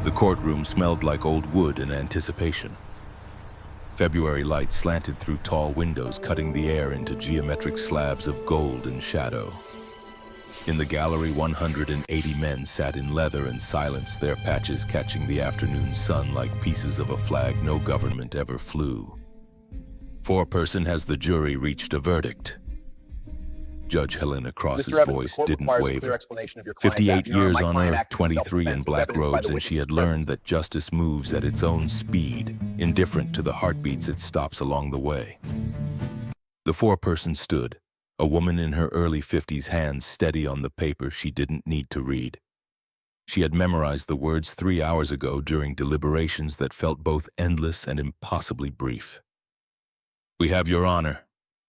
The courtroom smelled like old wood in anticipation. February light slanted through tall windows, cutting the air into geometric slabs of gold and shadow. In the gallery, 180 men sat in leather and silence, their patches catching the afternoon sun like pieces of a flag no government ever flew. Four-person has the jury reached a verdict. Judge Helena Cross's voice didn't waver. 58 years on Earth, 23 in black robes, and she had learned that justice moves at its own speed, indifferent to the heartbeats it stops along the way. The four-person stood, a woman in her early 50s, hands steady on the paper she didn't need to read. She had memorized the words 3 hours ago during deliberations that felt both endless and impossibly brief. "We have your honor."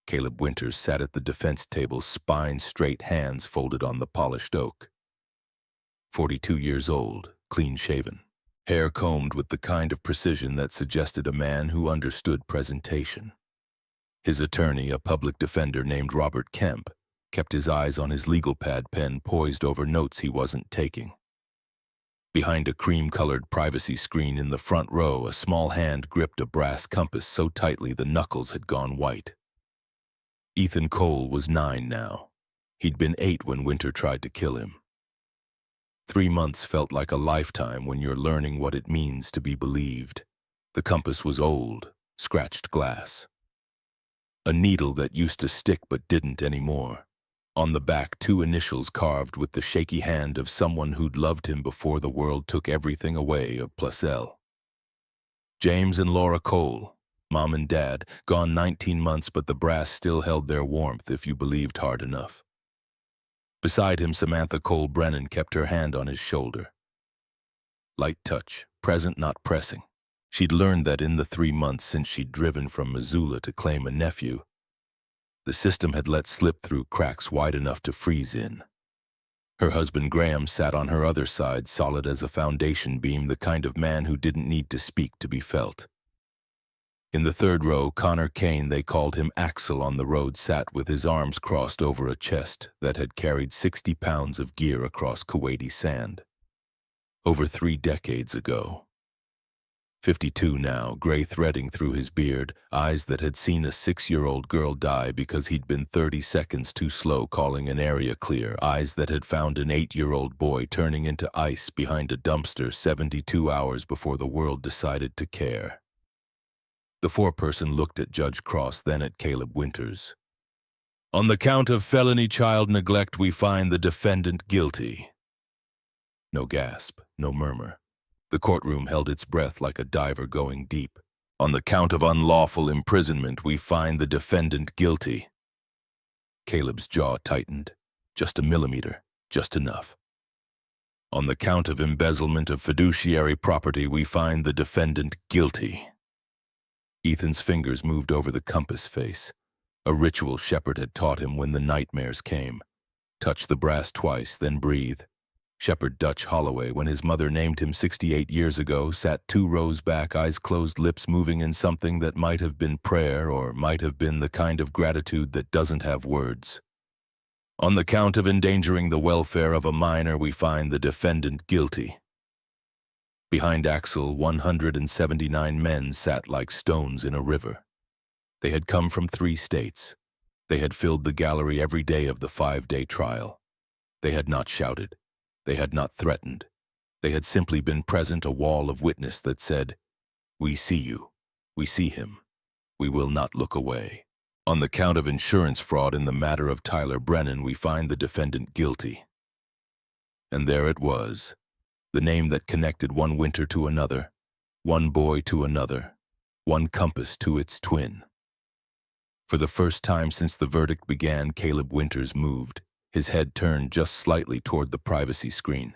Caleb Winters sat at the defense table, spine straight, hands folded on the polished oak. 42 years old, clean-shaven, hair combed with the kind of precision that suggested a man who understood presentation. His attorney, a public defender named Robert Kemp, kept his eyes on his legal pad pen poised over notes he wasn't taking. Behind a cream-colored privacy screen in the front row, a small hand gripped a brass compass so tightly the knuckles had gone white. Ethan Cole was 9 now. He'd been 8 when Winter tried to kill him. 3 months felt like a lifetime when you're learning what it means to be believed. The compass was old, scratched glass. A needle that used to stick but didn't anymore. On the back, 2 initials carved with the shaky hand of someone who'd loved him before the world took everything away, of Placel. James and Laura Cole. Mom and Dad, gone 19 months, but the brass still held their warmth if you believed hard enough. Beside him, Samantha Cole Brennan kept her hand on his shoulder. Light touch, present not pressing. She'd learned that in the 3 months since she'd driven from Missoula to claim a nephew, the system had let slip through cracks wide enough to freeze in. Her husband Graham sat on her other side, solid as a foundation beam, the kind of man who didn't need to speak to be felt. In the third row, Connor Kane, they called him Axel on the road, sat with his arms crossed over a chest that had carried 60 pounds of gear across Kuwaiti sand. Over 3 decades ago. 52 now, gray threading through his beard, eyes that had seen a 6-year-old girl die because he'd been 30 seconds too slow calling an area clear, eyes that had found an 8-year-old boy turning into ice behind a dumpster 72 hours before the world decided to care. The four-person looked at Judge Cross, then at Caleb Winters. "On the count of felony child neglect, we find the defendant guilty." No gasp, no murmur. The courtroom held its breath like a diver going deep. "On the count of unlawful imprisonment, we find the defendant guilty." Caleb's jaw tightened. Just a millimeter, just enough. "On the count of embezzlement of fiduciary property, we find the defendant guilty." Ethan's fingers moved over the compass face, a ritual Shepard had taught him when the nightmares came. Touch the brass twice, then breathe. Shepard Dutch Holloway, when his mother named him 68 years ago, sat 2 rows back, eyes closed, lips moving in something that might have been prayer or might have been the kind of gratitude that doesn't have words. "On the count of endangering the welfare of a minor, we find the defendant guilty." Behind Axel, 179 men sat like stones in a river. They had come from 3 states. They had filled the gallery every day of the 5-day trial. They had not shouted. They had not threatened. They had simply been present, a wall of witness that said, "We see you. We see him. We will not look away." On the count of insurance fraud in the matter of Tyler Brennan, we find the defendant guilty. And there it was. The name that connected one Winter to another, one boy to another, one compass to its twin. For the first time since the verdict began, Caleb Winters moved, his head turned just slightly toward the privacy screen,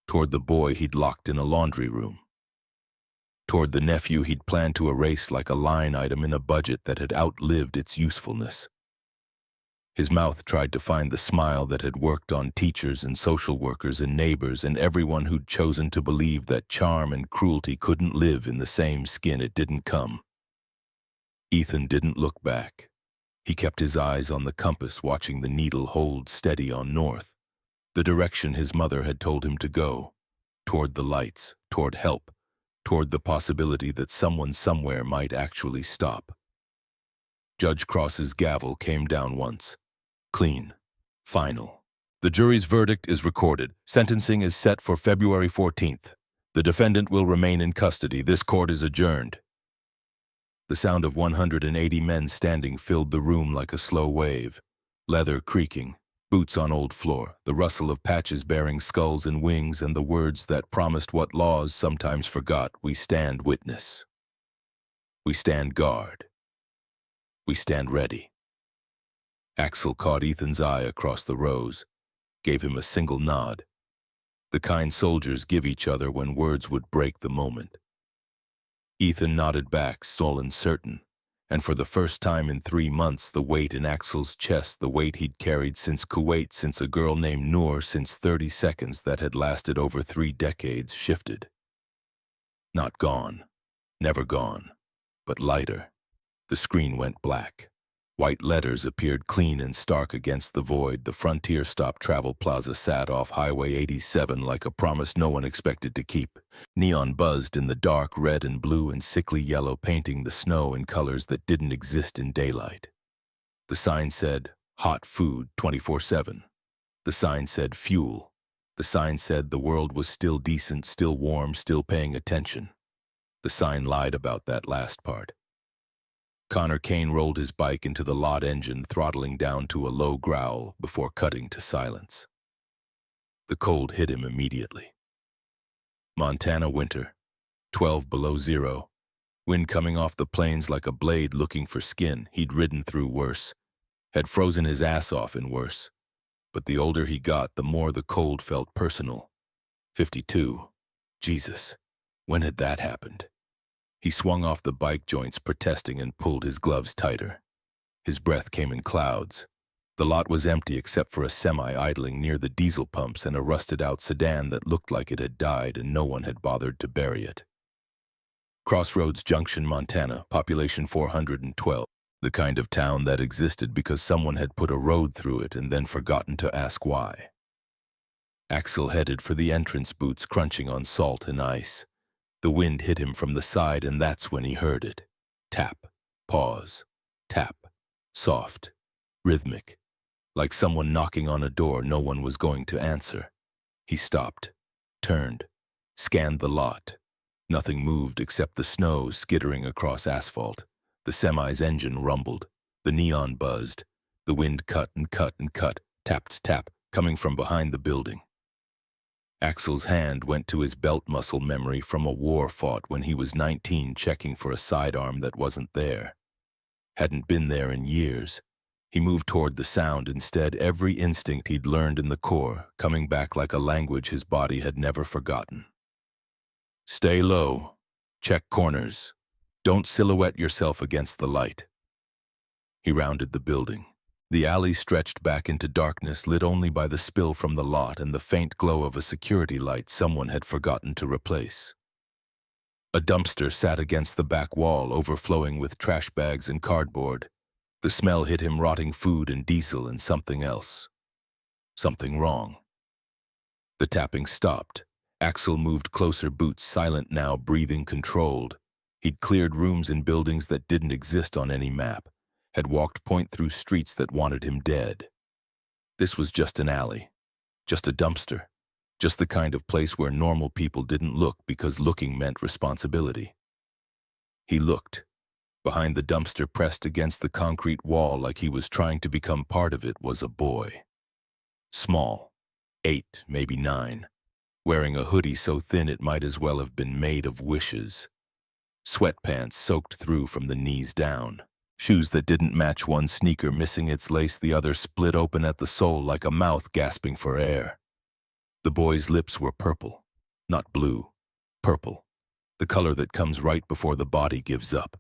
toward the boy he'd locked in a laundry room, toward the nephew he'd planned to erase like a line item in a budget that had outlived its usefulness. His mouth tried to find the smile that had worked on teachers and social workers and neighbors and everyone who'd chosen to believe that charm and cruelty couldn't live in the same skin. It didn't come. Ethan didn't look back. He kept his eyes on the compass, watching the needle hold steady on north, the direction his mother had told him to go, toward the lights, toward help, toward the possibility that someone somewhere might actually stop. Judge Cross's gavel came down once. Clean. Final. The jury's verdict is recorded. Sentencing is set for February 14th. The defendant will remain in custody. This court is adjourned. The sound of 180 men standing filled the room like a slow wave. Leather creaking, boots on old floor, the rustle of patches bearing skulls and wings, and the words that promised what laws sometimes forgot. We stand witness. We stand guard. We stand ready. Axel caught Ethan's eye across the rows, gave him a single nod. The kind soldiers give each other when words would break the moment. Ethan nodded back, sullen, certain, and for the first time in 3 months, the weight in Axel's chest, the weight he'd carried since Kuwait, since a girl named Noor, since 30 seconds that had lasted over 3 decades, shifted. Not gone, never gone, but lighter. The screen went black. White letters appeared clean and stark against the void. The Frontier Stop Travel Plaza sat off Highway 87 like a promise no one expected to keep. Neon buzzed in the dark, red and blue and sickly yellow, painting the snow in colors that didn't exist in daylight. The sign said, hot food 24/7. The sign said, fuel. The sign said the world was still decent, still warm, still paying attention. The sign lied about that last part. Connor Kane rolled his bike into the lot engine, throttling down to a low growl before cutting to silence. The cold hit him immediately. Montana winter, 12 below zero. Wind coming off the plains like a blade looking for skin. He'd ridden through worse, had frozen his ass off in worse. But the older he got, the more the cold felt personal. 52. Jesus, when had that happened? He swung off the bike joints, protesting, and pulled his gloves tighter. His breath came in clouds. The lot was empty except for a semi idling near the diesel pumps and a rusted-out sedan that looked like it had died and no one had bothered to bury it. Crossroads Junction, Montana, population 412. The kind of town that existed because someone had put a road through it and then forgotten to ask why. Axel headed for the entrance, boots crunching on salt and ice. The wind hit him from the side, and that's when he heard it. Tap, pause, tap, soft, rhythmic, like someone knocking on a door no one was going to answer. He stopped, turned, scanned the lot. Nothing moved except the snow skittering across asphalt. The semi's engine rumbled. The neon buzzed. The wind cut and cut and cut, tapped, tap, coming from behind the building. Axel's hand went to his belt muscle memory from a war fought when he was 19, checking for a sidearm that wasn't there. Hadn't been there in years. He moved toward the sound instead, every instinct he'd learned in the Corps, coming back like a language his body had never forgotten. Stay low. Check corners. Don't silhouette yourself against the light. He rounded the building. The alley stretched back into darkness, lit only by the spill from the lot and the faint glow of a security light someone had forgotten to replace. A dumpster sat against the back wall, overflowing with trash bags and cardboard. The smell hit him, rotting food and diesel and something else. Something wrong. The tapping stopped. Axel moved closer, boots silent now, breathing controlled. He'd cleared rooms in buildings that didn't exist on any map. Had walked point through streets that wanted him dead. This was just an alley, just a dumpster, just the kind of place where normal people didn't look because looking meant responsibility. He looked. Behind the dumpster, pressed against the concrete wall like he was trying to become part of it, was a boy. Small, 8, maybe 9, wearing a hoodie so thin it might as well have been made of wishes. Sweatpants soaked through from the knees down. Shoes that didn't match, one sneaker missing its lace, the other split open at the sole like a mouth gasping for air. The boy's lips were purple, not blue, purple, the color that comes right before the body gives up.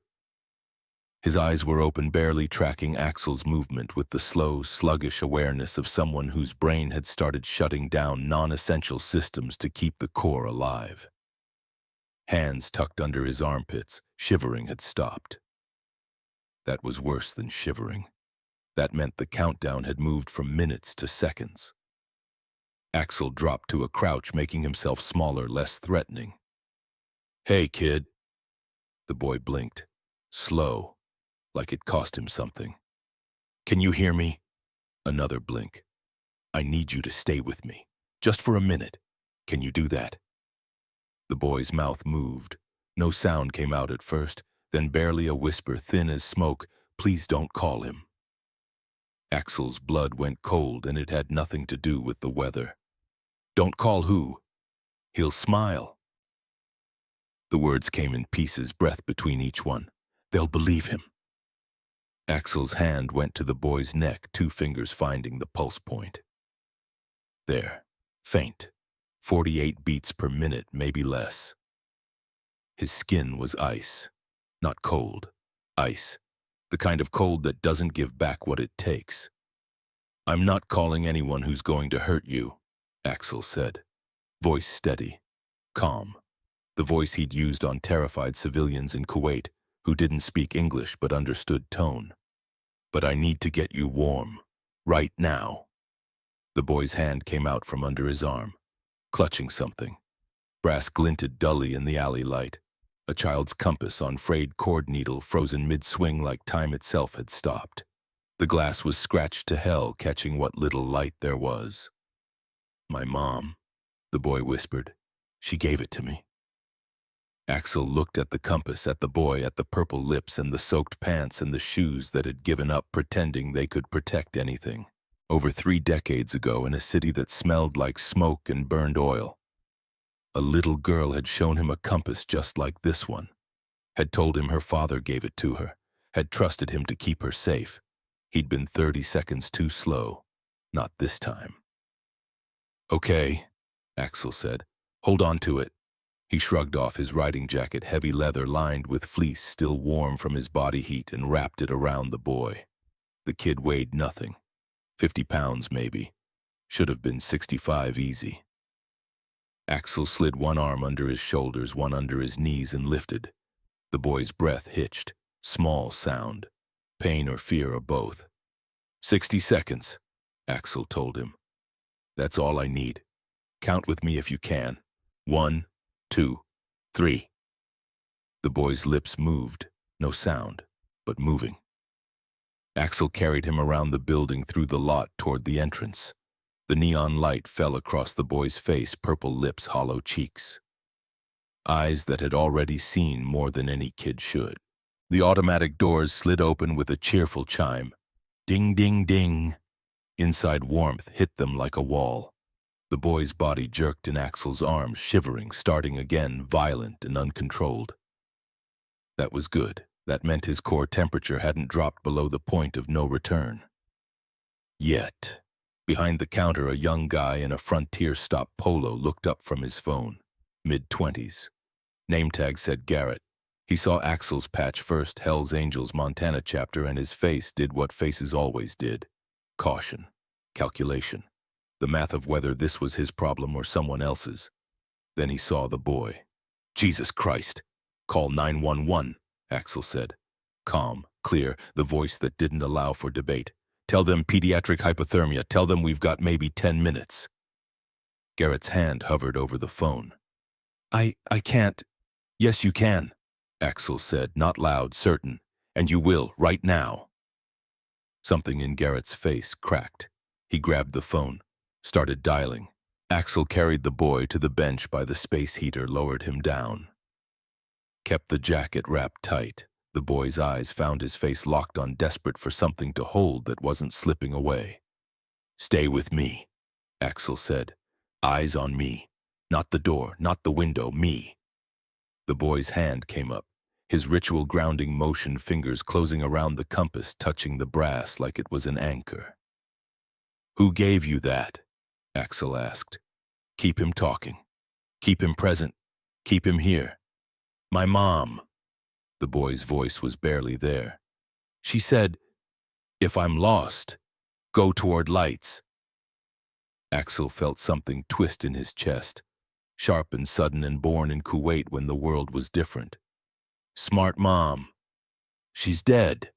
His eyes were open, barely tracking Axel's movement with the slow, sluggish awareness of someone whose brain had started shutting down non-essential systems to keep the core alive. Hands tucked under his armpits, shivering had stopped. That was worse than shivering. That meant the countdown had moved from minutes to seconds. Axel dropped to a crouch, making himself smaller, less threatening. Hey, kid. The boy blinked, slow, like it cost him something. Can you hear me? Another blink. I need you to stay with me, just for a minute. Can you do that? The boy's mouth moved. No sound came out at first, then barely a whisper thin as smoke. Please don't call him. Axel's blood went cold, and it had nothing to do with the weather. Don't call who? He'll smile. The words came in pieces, breath between each one. They'll believe him. Axel's hand went to the boy's neck, 2 fingers finding the pulse point. There, faint, 48 beats per minute, maybe less. His skin was ice, not cold, ice, the kind of cold that doesn't give back what it takes. I'm not calling anyone who's going to hurt you, Axel said, voice steady, calm, the voice he'd used on terrified civilians in Kuwait who didn't speak English but understood tone. But I need to get you warm, right now. The boy's hand came out from under his arm, clutching something. Brass glinted dully in the alley light, a child's compass on frayed cord needle frozen mid-swing like time itself had stopped. The glass was scratched to hell, catching what little light there was. My mom, the boy whispered. She gave it to me. Axel looked at the compass, at the boy, at the purple lips and the soaked pants and the shoes that had given up pretending they could protect anything. Over 3 decades ago, in a city that smelled like smoke and burned oil, a little girl had shown him a compass just like this one, had told him her father gave it to her, had trusted him to keep her safe. He'd been 30 seconds too slow. Not this time. Okay, Axel said. Hold on to it. He shrugged off his riding jacket, heavy leather lined with fleece still warm from his body heat, and wrapped it around the boy. The kid weighed nothing. 50 pounds, maybe. Should have been 65 easy. Axel slid one arm under his shoulders, one under his knees, and lifted. The boy's breath hitched. Small sound. Pain or fear or both. 60 seconds, Axel told him. That's all I need. Count with me if you can. 1, 2, 3. The boy's lips moved. No sound, but moving. Axel carried him around the building, through the lot toward the entrance. The neon light fell across the boy's face, purple lips, hollow cheeks. Eyes that had already seen more than any kid should. The automatic doors slid open with a cheerful chime. Ding, ding, ding. Inside warmth hit them like a wall. The boy's body jerked in Axel's arms, shivering, starting again, violent and uncontrolled. That was good. That meant his core temperature hadn't dropped below the point of no return. Yet, behind the counter, a young guy in a Frontier Stop polo looked up from his phone. Mid-20s. Name tag said Garrett. He saw Axel's patch first, Hell's Angels Montana chapter, and his face did what faces always did. Caution. Calculation. The math of whether this was his problem or someone else's. Then he saw the boy. Jesus Christ. Call 911, Axel said. Calm, clear, the voice that didn't allow for debate. Tell them pediatric hypothermia. Tell them we've got maybe 10 minutes. Garrett's hand hovered over the phone. I can't. Yes, you can, Axel said, not loud, certain. And you will, right now. Something in Garrett's face cracked. He grabbed the phone, started dialing. Axel carried the boy to the bench by the space heater, lowered him down. Kept the jacket wrapped tight. The boy's eyes found his face locked on, desperate for something to hold that wasn't slipping away. Stay with me, Axel said. Eyes on me. Not the door, not the window, me. The boy's hand came up, his ritual grounding motion, fingers closing around the compass, touching the brass like it was an anchor. Who gave you that? Axel asked. Keep him talking. Keep him present. Keep him here. My mom. The boy's voice was barely there. She said, if I'm lost, go toward lights. Axel felt something twist in his chest, sharp and sudden, and born in Kuwait when the world was different. Smart mom. She's dead.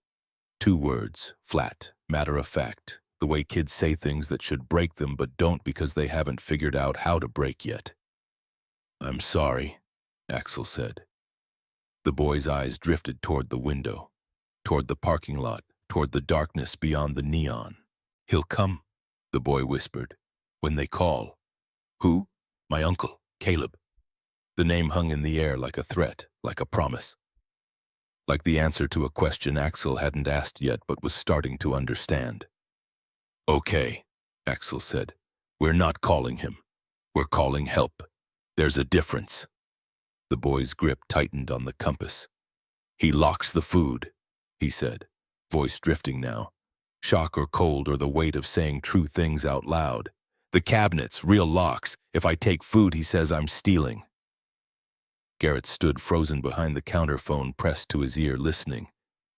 2 words, flat, matter of fact, the way kids say things that should break them but don't because they haven't figured out how to break yet. I'm sorry, Axel said. The boy's eyes drifted toward the window, toward the parking lot, toward the darkness beyond the neon. He'll come, the boy whispered, when they call. Who? My uncle, Caleb. The name hung in the air like a threat, like a promise. Like the answer to a question Axel hadn't asked yet but was starting to understand. Okay, Axel said. We're not calling him. We're calling help. There's a difference. The boy's grip tightened on the compass. He locks the food, he said, voice drifting now. Shock or cold or the weight of saying true things out loud. The cabinets, real locks. If I take food, he says I'm stealing. Garrett stood frozen behind the counter phone pressed to his ear, listening.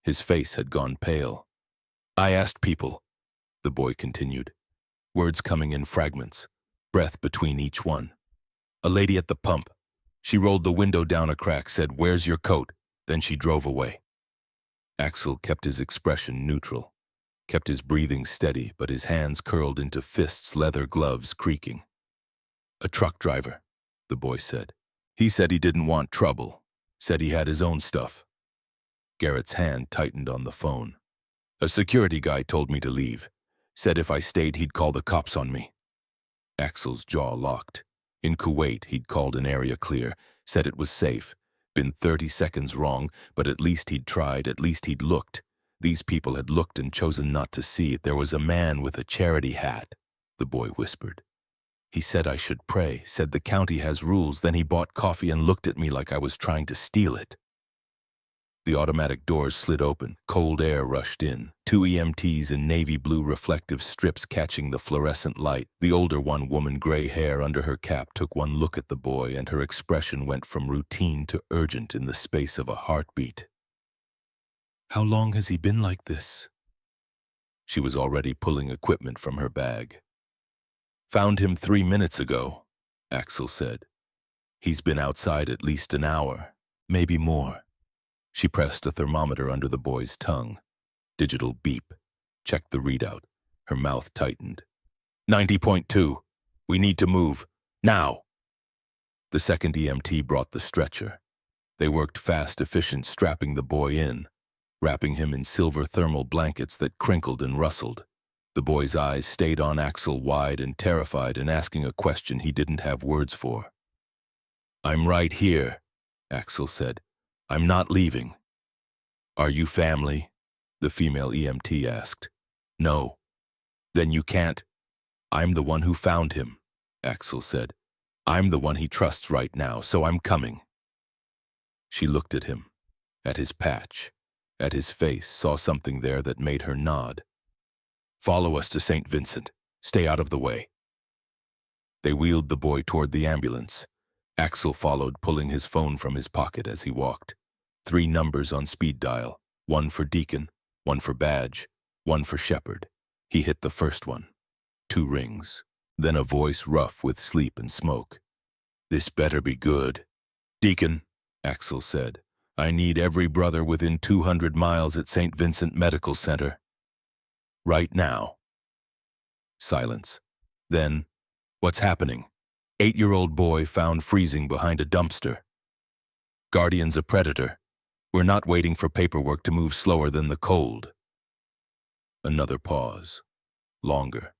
His face had gone pale. I asked people, the boy continued, words coming in fragments, breath between each one. A lady at the pump. She rolled the window down a crack, said, "Where's your coat?" Then she drove away. Axel kept his expression neutral, kept his breathing steady, but his hands curled into fists, leather gloves creaking. A truck driver, the boy said. He said he didn't want trouble, said he had his own stuff. Garrett's hand tightened on the phone. A security guy told me to leave, said if I stayed he'd call the cops on me. Axel's jaw locked. In Kuwait, he'd called an area clear, said it was safe. Been 30 seconds wrong, but at least he'd tried, at least he'd looked. These people had looked and chosen not to see it. There was a man with a charity hat, the boy whispered. He said I should pray, said the county has rules. Then he bought coffee and looked at me like I was trying to steal it. The automatic doors slid open. Cold air rushed in. 2 EMTs in navy blue reflective strips catching the fluorescent light. The older one, woman, gray hair under her cap, took one look at the boy, and her expression went from routine to urgent in the space of a heartbeat. How long has he been like this? She was already pulling equipment from her bag. Found him 3 minutes ago, Axel said. He's been outside at least an hour, maybe more. She pressed a thermometer under the boy's tongue. Digital beep. Checked the readout. Her mouth tightened. 90.2. We need to move. Now. The second EMT brought the stretcher. They worked fast, efficient, strapping the boy in, wrapping him in silver thermal blankets that crinkled and rustled. The boy's eyes stayed on Axel, wide and terrified, and asking a question he didn't have words for. I'm right here, Axel said. I'm not leaving. Are you family? The female EMT asked. No. Then you can't. I'm the one who found him, Axel said. I'm the one he trusts right now, so I'm coming. She looked at him, at his patch, at his face, saw something there that made her nod. Follow us to St. Vincent. Stay out of the way. They wheeled the boy toward the ambulance. Axel followed, pulling his phone from his pocket as he walked. 3 numbers on speed dial, 1 for Deacon, 1 for Badge, 1 for Shepherd. He hit the first one. 2 rings. Then a voice rough with sleep and smoke. This better be good. Deacon, Axel said. I need every brother within 200 miles at St. Vincent Medical Center. Right now. Silence. Then, what's happening? 8-year-old boy found freezing behind a dumpster. Guardian's a predator. We're not waiting for paperwork to move slower than the cold. Another pause. Longer.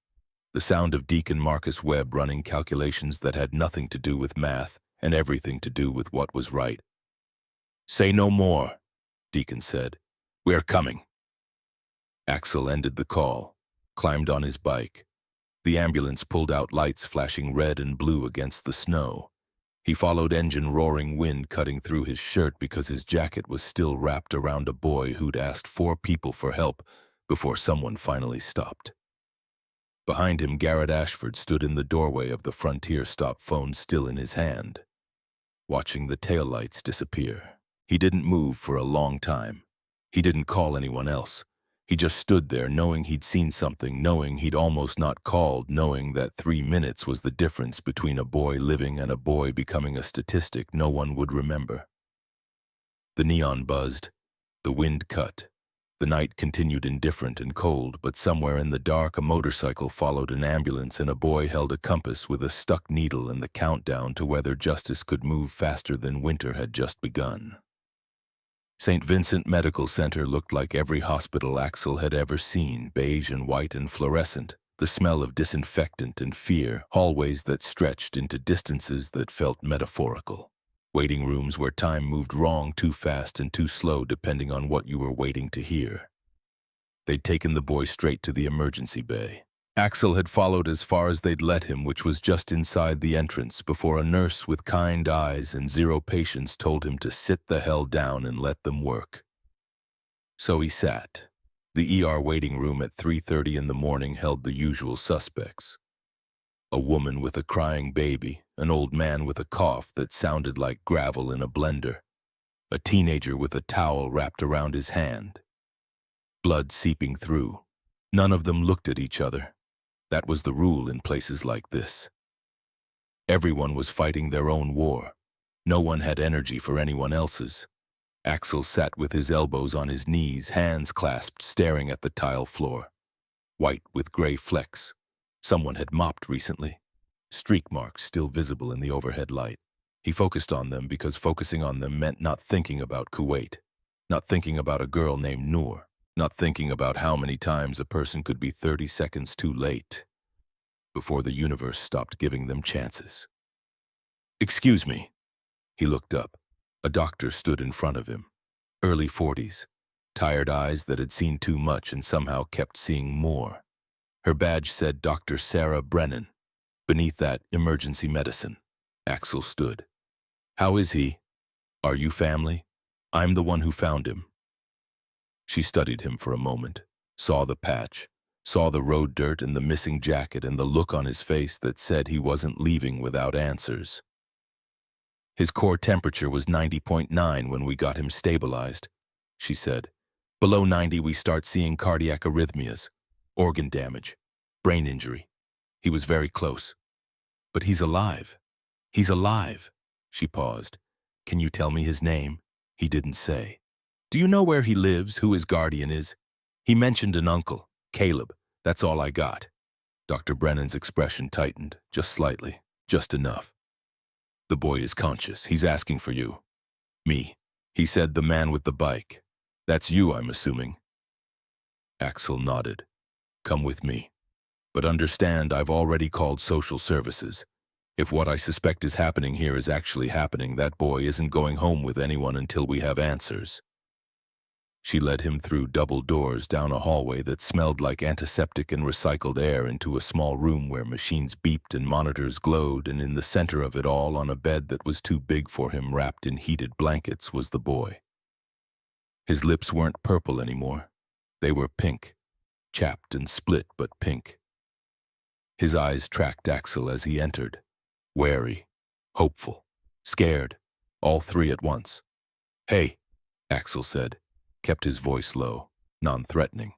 The sound of Deacon Marcus Webb running calculations that had nothing to do with math and everything to do with what was right. Say no more, Deacon said. We're coming. Axel ended the call, climbed on his bike. The ambulance pulled out, lights flashing red and blue against the snow. He followed, engine roaring, wind cutting through his shirt because his jacket was still wrapped around a boy who'd asked 4 people for help before someone finally stopped. Behind him, Garrett Ashford stood in the doorway of the Frontier stop, phone still in his hand, watching the taillights disappear. He didn't move for a long time. He didn't call anyone else. He just stood there, knowing he'd seen something, knowing he'd almost not called, knowing that 3 minutes was the difference between a boy living and a boy becoming a statistic no one would remember. The neon buzzed. The wind cut. The night continued indifferent and cold, but somewhere in the dark a motorcycle followed an ambulance and a boy held a compass with a stuck needle and the countdown to whether justice could move faster than winter had just begun. St. Vincent Medical Center looked like every hospital Axel had ever seen, beige and white and fluorescent, the smell of disinfectant and fear, hallways that stretched into distances that felt metaphorical. Waiting rooms where time moved wrong, too fast and too slow depending on what you were waiting to hear. They'd taken the boy straight to the emergency bay. Axel had followed as far as they'd let him, which was just inside the entrance, before a nurse with kind eyes and zero patience told him to sit the hell down and let them work. So he sat. The ER waiting room at 3:30 in the morning held the usual suspects. A woman with a crying baby, an old man with a cough that sounded like gravel in a blender, a teenager with a towel wrapped around his hand. Blood seeping through. None of them looked at each other. That was the rule in places like this. Everyone was fighting their own war. No one had energy for anyone else's. Axel sat with his elbows on his knees, hands clasped, staring at the tile floor. White with gray flecks. Someone had mopped recently. Streak marks still visible in the overhead light. He focused on them because focusing on them meant not thinking about Kuwait, not thinking about a girl named Noor, not thinking about how many times a person could be 30 seconds too late before the universe stopped giving them chances. "Excuse me." He looked up. A doctor stood in front of him. Early 40s, tired eyes that had seen too much and somehow kept seeing more. Her badge said Dr. Sarah Brennan. Beneath that, emergency medicine. Axel stood. "How is he? Are you family? I'm the one who found him." She studied him for a moment, saw the patch, saw the road dirt and the missing jacket and the look on his face that said he wasn't leaving without answers. "His core temperature was 90.9 when we got him stabilized," she said. "Below 90 we start seeing cardiac arrhythmias, organ damage, brain injury. He was very close. But he's alive. He's alive." She paused. "Can you tell me his name?" He didn't say. "Do you know where he lives, who his guardian is?" "He mentioned an uncle, Caleb. That's all I got." Dr. Brennan's expression tightened, just slightly, just enough. "The boy is conscious. He's asking for you." "Me," he said, "the man with the bike. That's you, I'm assuming." Axel nodded. "Come with me. But understand, I've already called social services. If what I suspect is happening here is actually happening, that boy isn't going home with anyone until we have answers." She led him through double doors down a hallway that smelled like antiseptic and recycled air into a small room where machines beeped and monitors glowed, and in the center of it all, on a bed that was too big for him wrapped in heated blankets, was the boy. His lips weren't purple anymore. They were pink, chapped and split, but pink. His eyes tracked Axel as he entered, wary, hopeful, scared, all three at once. "Hey," Axel said, kept his voice low, non-threatening.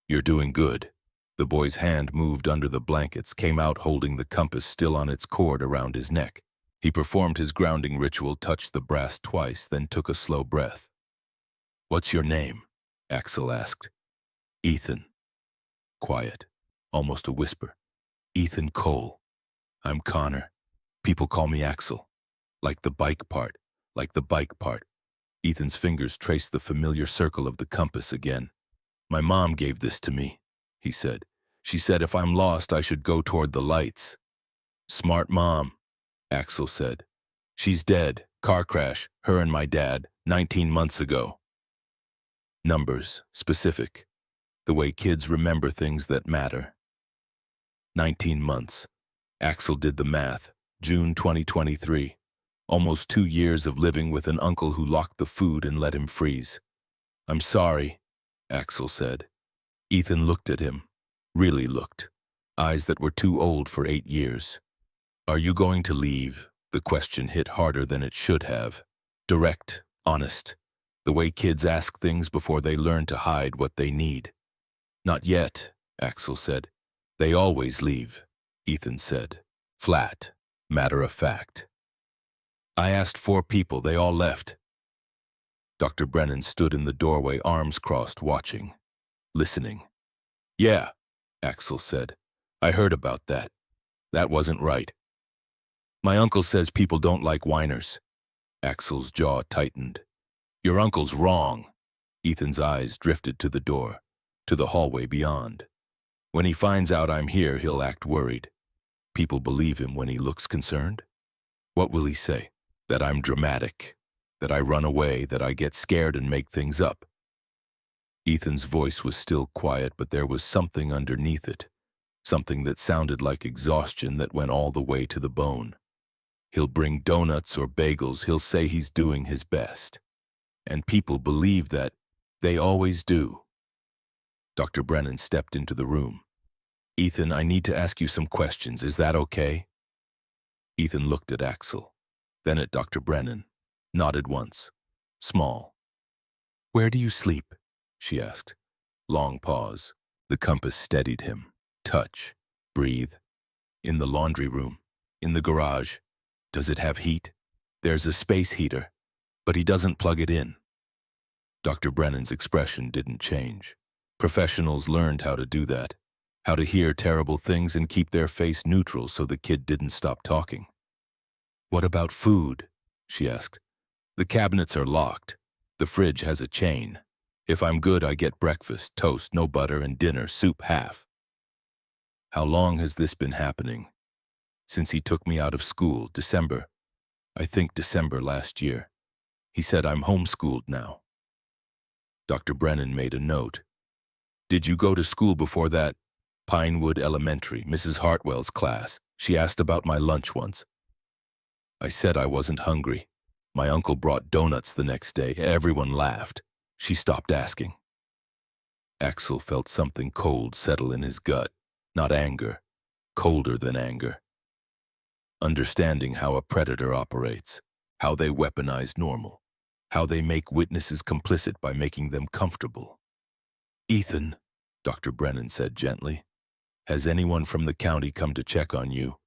"You're doing good." The boy's hand moved under the blankets, came out holding the compass still on its cord around his neck. He performed his grounding ritual, touched the brass twice, then took a slow breath. "What's your name?" Axel asked. "Ethan." Quiet, almost a whisper. "Ethan Cole. I'm Connor. People call me Axel. Like the bike part, like the bike part." Ethan's fingers traced the familiar circle of the compass again. "My mom gave this to me," he said. "She said if I'm lost, I should go toward the lights." "Smart mom," Axel said. "She's dead. Car crash, her and my dad, 19 months ago." Numbers, specific. The way kids remember things that matter. 19 months. Axel did the math. June 2023. Almost 2 years of living with an uncle who locked the food and let him freeze. "I'm sorry," Axel said. Ethan looked at him. Really looked. Eyes that were too old for 8 years. "Are you going to leave?" The question hit harder than it should have. Direct, honest. The way kids ask things before they learn to hide what they need. "Not yet," Axel said. "They always leave," Ethan said. Flat, matter of fact. "I asked 4 people, they all left." Dr. Brennan stood in the doorway, arms crossed, watching, listening. "Yeah," Axel said. "I heard about that. That wasn't right. My uncle says people don't like whiners." Axel's jaw tightened. "Your uncle's wrong." Ethan's eyes drifted to the door, to the hallway beyond. "When he finds out I'm here, he'll act worried. People believe him when he looks concerned. What will he say? That I'm dramatic, that I run away, that I get scared and make things up." Ethan's voice was still quiet, but there was something underneath it, something that sounded like exhaustion that went all the way to the bone. "He'll bring donuts or bagels, he'll say he's doing his best. And people believe that. They always do." Dr. Brennan stepped into the room. "Ethan, I need to ask you some questions. Is that okay?" Ethan looked at Axel, then at Dr. Brennan, nodded once. Small. "Where do you sleep?" she asked. Long pause. The compass steadied him. Touch. Breathe. "In the laundry room. In the garage." "Does it have heat?" "There's a space heater, but he doesn't plug it in." Dr. Brennan's expression didn't change. Professionals learned how to do that, how to hear terrible things and keep their face neutral so the kid didn't stop talking. "What about food?" she asked. "The cabinets are locked. The fridge has a chain. If I'm good, I get breakfast, toast, no butter, and dinner, soup half." "How long has this been happening?" "Since he took me out of school, December. I think December last year. He said I'm homeschooled now." Dr. Brennan made a note. "Did you go to school before that?" "Pinewood Elementary, Mrs. Hartwell's class. She asked about my lunch once. I said I wasn't hungry. My uncle brought donuts the next day. Everyone laughed. She stopped asking." Axel felt something cold settle in his gut, not anger, colder than anger. Understanding how a predator operates, how they weaponize normal, how they make witnesses complicit by making them comfortable. "Ethan," Dr. Brennan said gently, "has anyone from the county come to check on you?"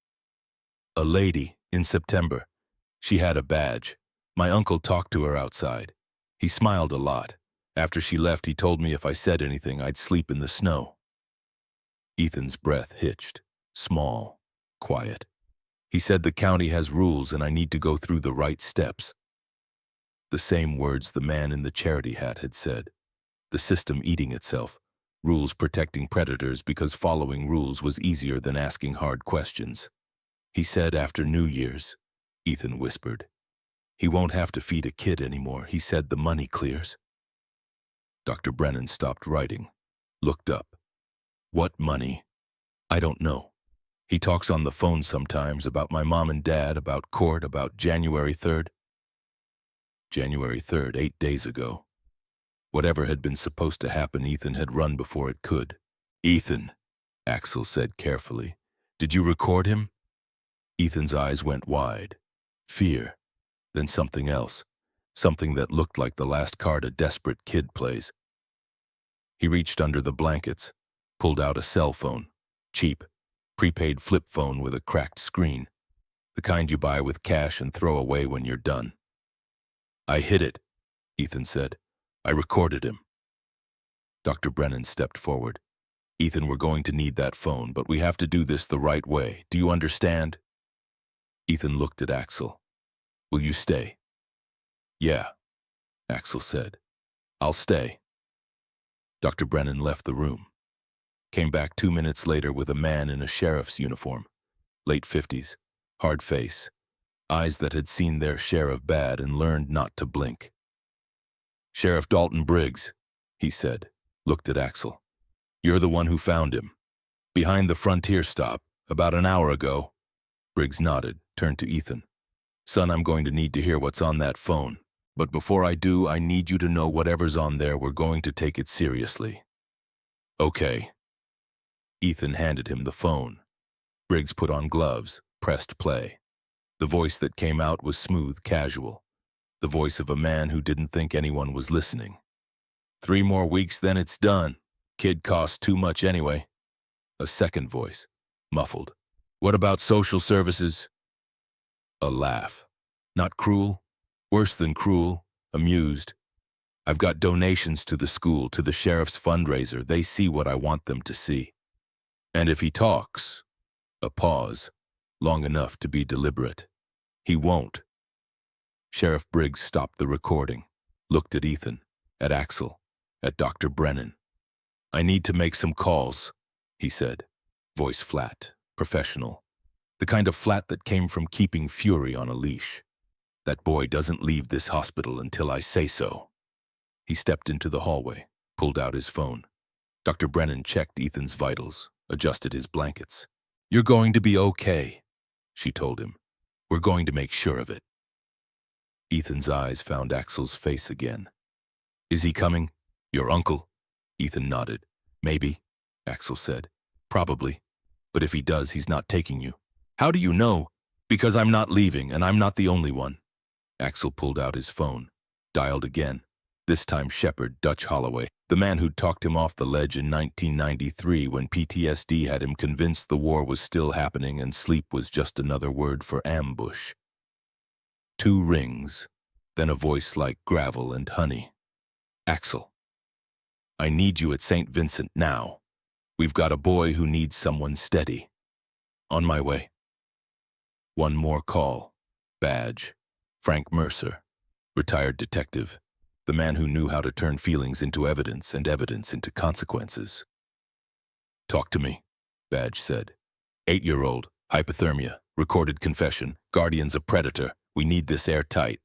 "A lady, in September. She had a badge. My uncle talked to her outside. He smiled a lot. After she left, he told me if I said anything, I'd sleep in the snow." Ethan's breath hitched, small, quiet. "He said the county has rules and I need to go through the right steps." The same words the man in the charity hat had said. The system eating itself. Rules protecting predators because following rules was easier than asking hard questions. "He said after New Year's," Ethan whispered. "He won't have to feed a kid anymore. He said the money clears." Dr. Brennan stopped writing, looked up. "What money?" "I don't know. He talks on the phone sometimes about my mom and dad, about court, about January 3rd. January 3rd, 8 days ago. Whatever had been supposed to happen, Ethan had run before it could. "Ethan," Axel said carefully, "did you record him?" Ethan's eyes went wide. Fear. Then something else. Something that looked like the last card a desperate kid plays. He reached under the blankets, pulled out a cell phone. Cheap, prepaid flip phone with a cracked screen. The kind you buy with cash and throw away when you're done. "I hid it," Ethan said. "I recorded him." Dr. Brennan stepped forward. "Ethan, we're going to need that phone, but we have to do this the right way. Do you understand?" Ethan looked at Axel. "Will you stay?" "Yeah," Axel said. "I'll stay." Dr. Brennan left the room. Came back 2 minutes later with a man in a sheriff's uniform. Late 50s, hard face, eyes that had seen their share of bad and learned not to blink. "Sheriff Dalton Briggs," he said, looked at Axel. "You're the one who found him. Behind the Frontier stop, about an hour ago." Briggs nodded, turned to Ethan. "Son, I'm going to need to hear what's on that phone. But before I do, I need you to know whatever's on there, we're going to take it seriously." "Okay." Ethan handed him the phone. Briggs put on gloves, pressed play. The voice that came out was smooth, casual. The voice of a man who didn't think anyone was listening. "3 more weeks, then it's done. Kid costs too much anyway." A second voice, muffled. "What about social services?" A laugh. "Not cruel? Worse than cruel. Amused. I've got donations to the school, to the sheriff's fundraiser. They see what I want them to see. And if he talks, a pause, long enough to be deliberate, he won't. Sheriff Briggs stopped the recording, looked at Ethan, at Axel, at Dr. Brennan. I need to make some calls, he said, voice flat, professional. The kind of flat that came from keeping fury on a leash. That boy doesn't leave this hospital until I say so. He stepped into the hallway, pulled out his phone. Dr. Brennan checked Ethan's vitals, adjusted his blankets. You're going to be okay, she told him. We're going to make sure of it. Ethan's eyes found Axel's face again. Is he coming? Your uncle? Ethan nodded. Maybe, Axel said. Probably. But if he does, he's not taking you. How do you know? Because I'm not leaving, and I'm not the only one. Axel pulled out his phone, dialed again. This time Shepard, Dutch Holloway, the man who'd talked him off the ledge in 1993 when PTSD had him convinced the war was still happening and sleep was just another word for ambush. 2 rings, then a voice like gravel and honey. Axel, I need you at St. Vincent now. We've got a boy who needs someone steady. On my way. One more call. Badge. Frank Mercer, retired detective, the man who knew how to turn feelings into evidence and evidence into consequences. Talk to me, Badge said. 8-year-old, hypothermia, recorded confession, guardian's a predator. We need this airtight.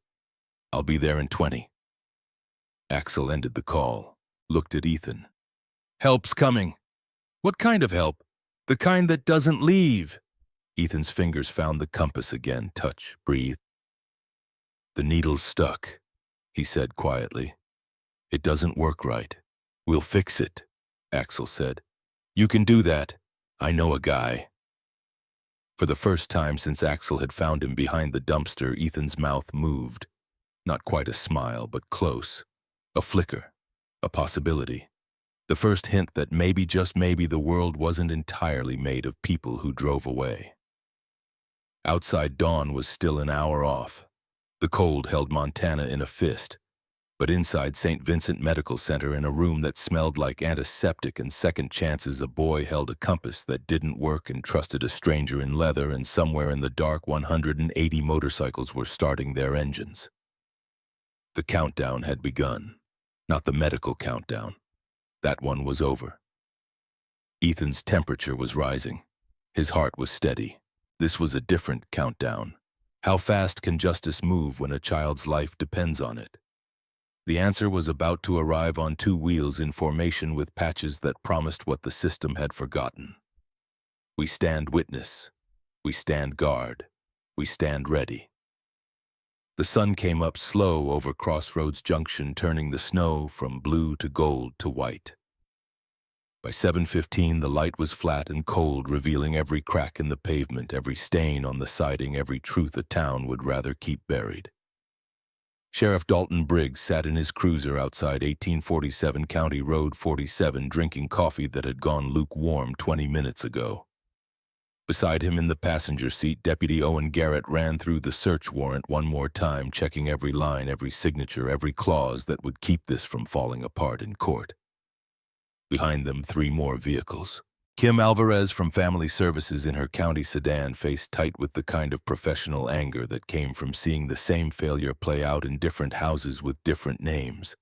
I'll be there in 20. Axel ended the call, looked at Ethan. Help's coming. What kind of help? The kind that doesn't leave. Ethan's fingers found the compass again. Touch, breathe. The needle's stuck, he said quietly. It doesn't work right. We'll fix it, Axel said. You can do that. I know a guy. For the first time since Axel had found him behind the dumpster, Ethan's mouth moved. Not quite a smile, but close. A flicker. A possibility. The first hint that maybe, just maybe, the world wasn't entirely made of people who drove away. Outside, dawn was still an hour off. The cold held Montana in a fist, but inside St. Vincent Medical Center, in a room that smelled like antiseptic and second chances, a boy held a compass that didn't work and trusted a stranger in leather, and somewhere in the dark 180 motorcycles were starting their engines. The countdown had begun, not the medical countdown. That one was over. Ethan's temperature was rising. His heart was steady. This was a different countdown. How fast can justice move when a child's life depends on it? The answer was about to arrive on 2 wheels in formation with patches that promised what the system had forgotten. We stand witness. We stand guard. We stand ready. The sun came up slow over Crossroads Junction, turning the snow from blue to gold to white. By 7:15, the light was flat and cold, revealing every crack in the pavement, every stain on the siding, every truth a town would rather keep buried. Sheriff Dalton Briggs sat in his cruiser outside 1847 County Road 47, drinking coffee that had gone lukewarm 20 minutes ago. Beside him in the passenger seat, Deputy Owen Garrett ran through the search warrant one more time, checking every line, every signature, every clause that would keep this from falling apart in court. Behind them, 3 more vehicles. Kim Alvarez from Family Services in her county sedan faced tight with the kind of professional anger that came from seeing the same failure play out in different houses with different names,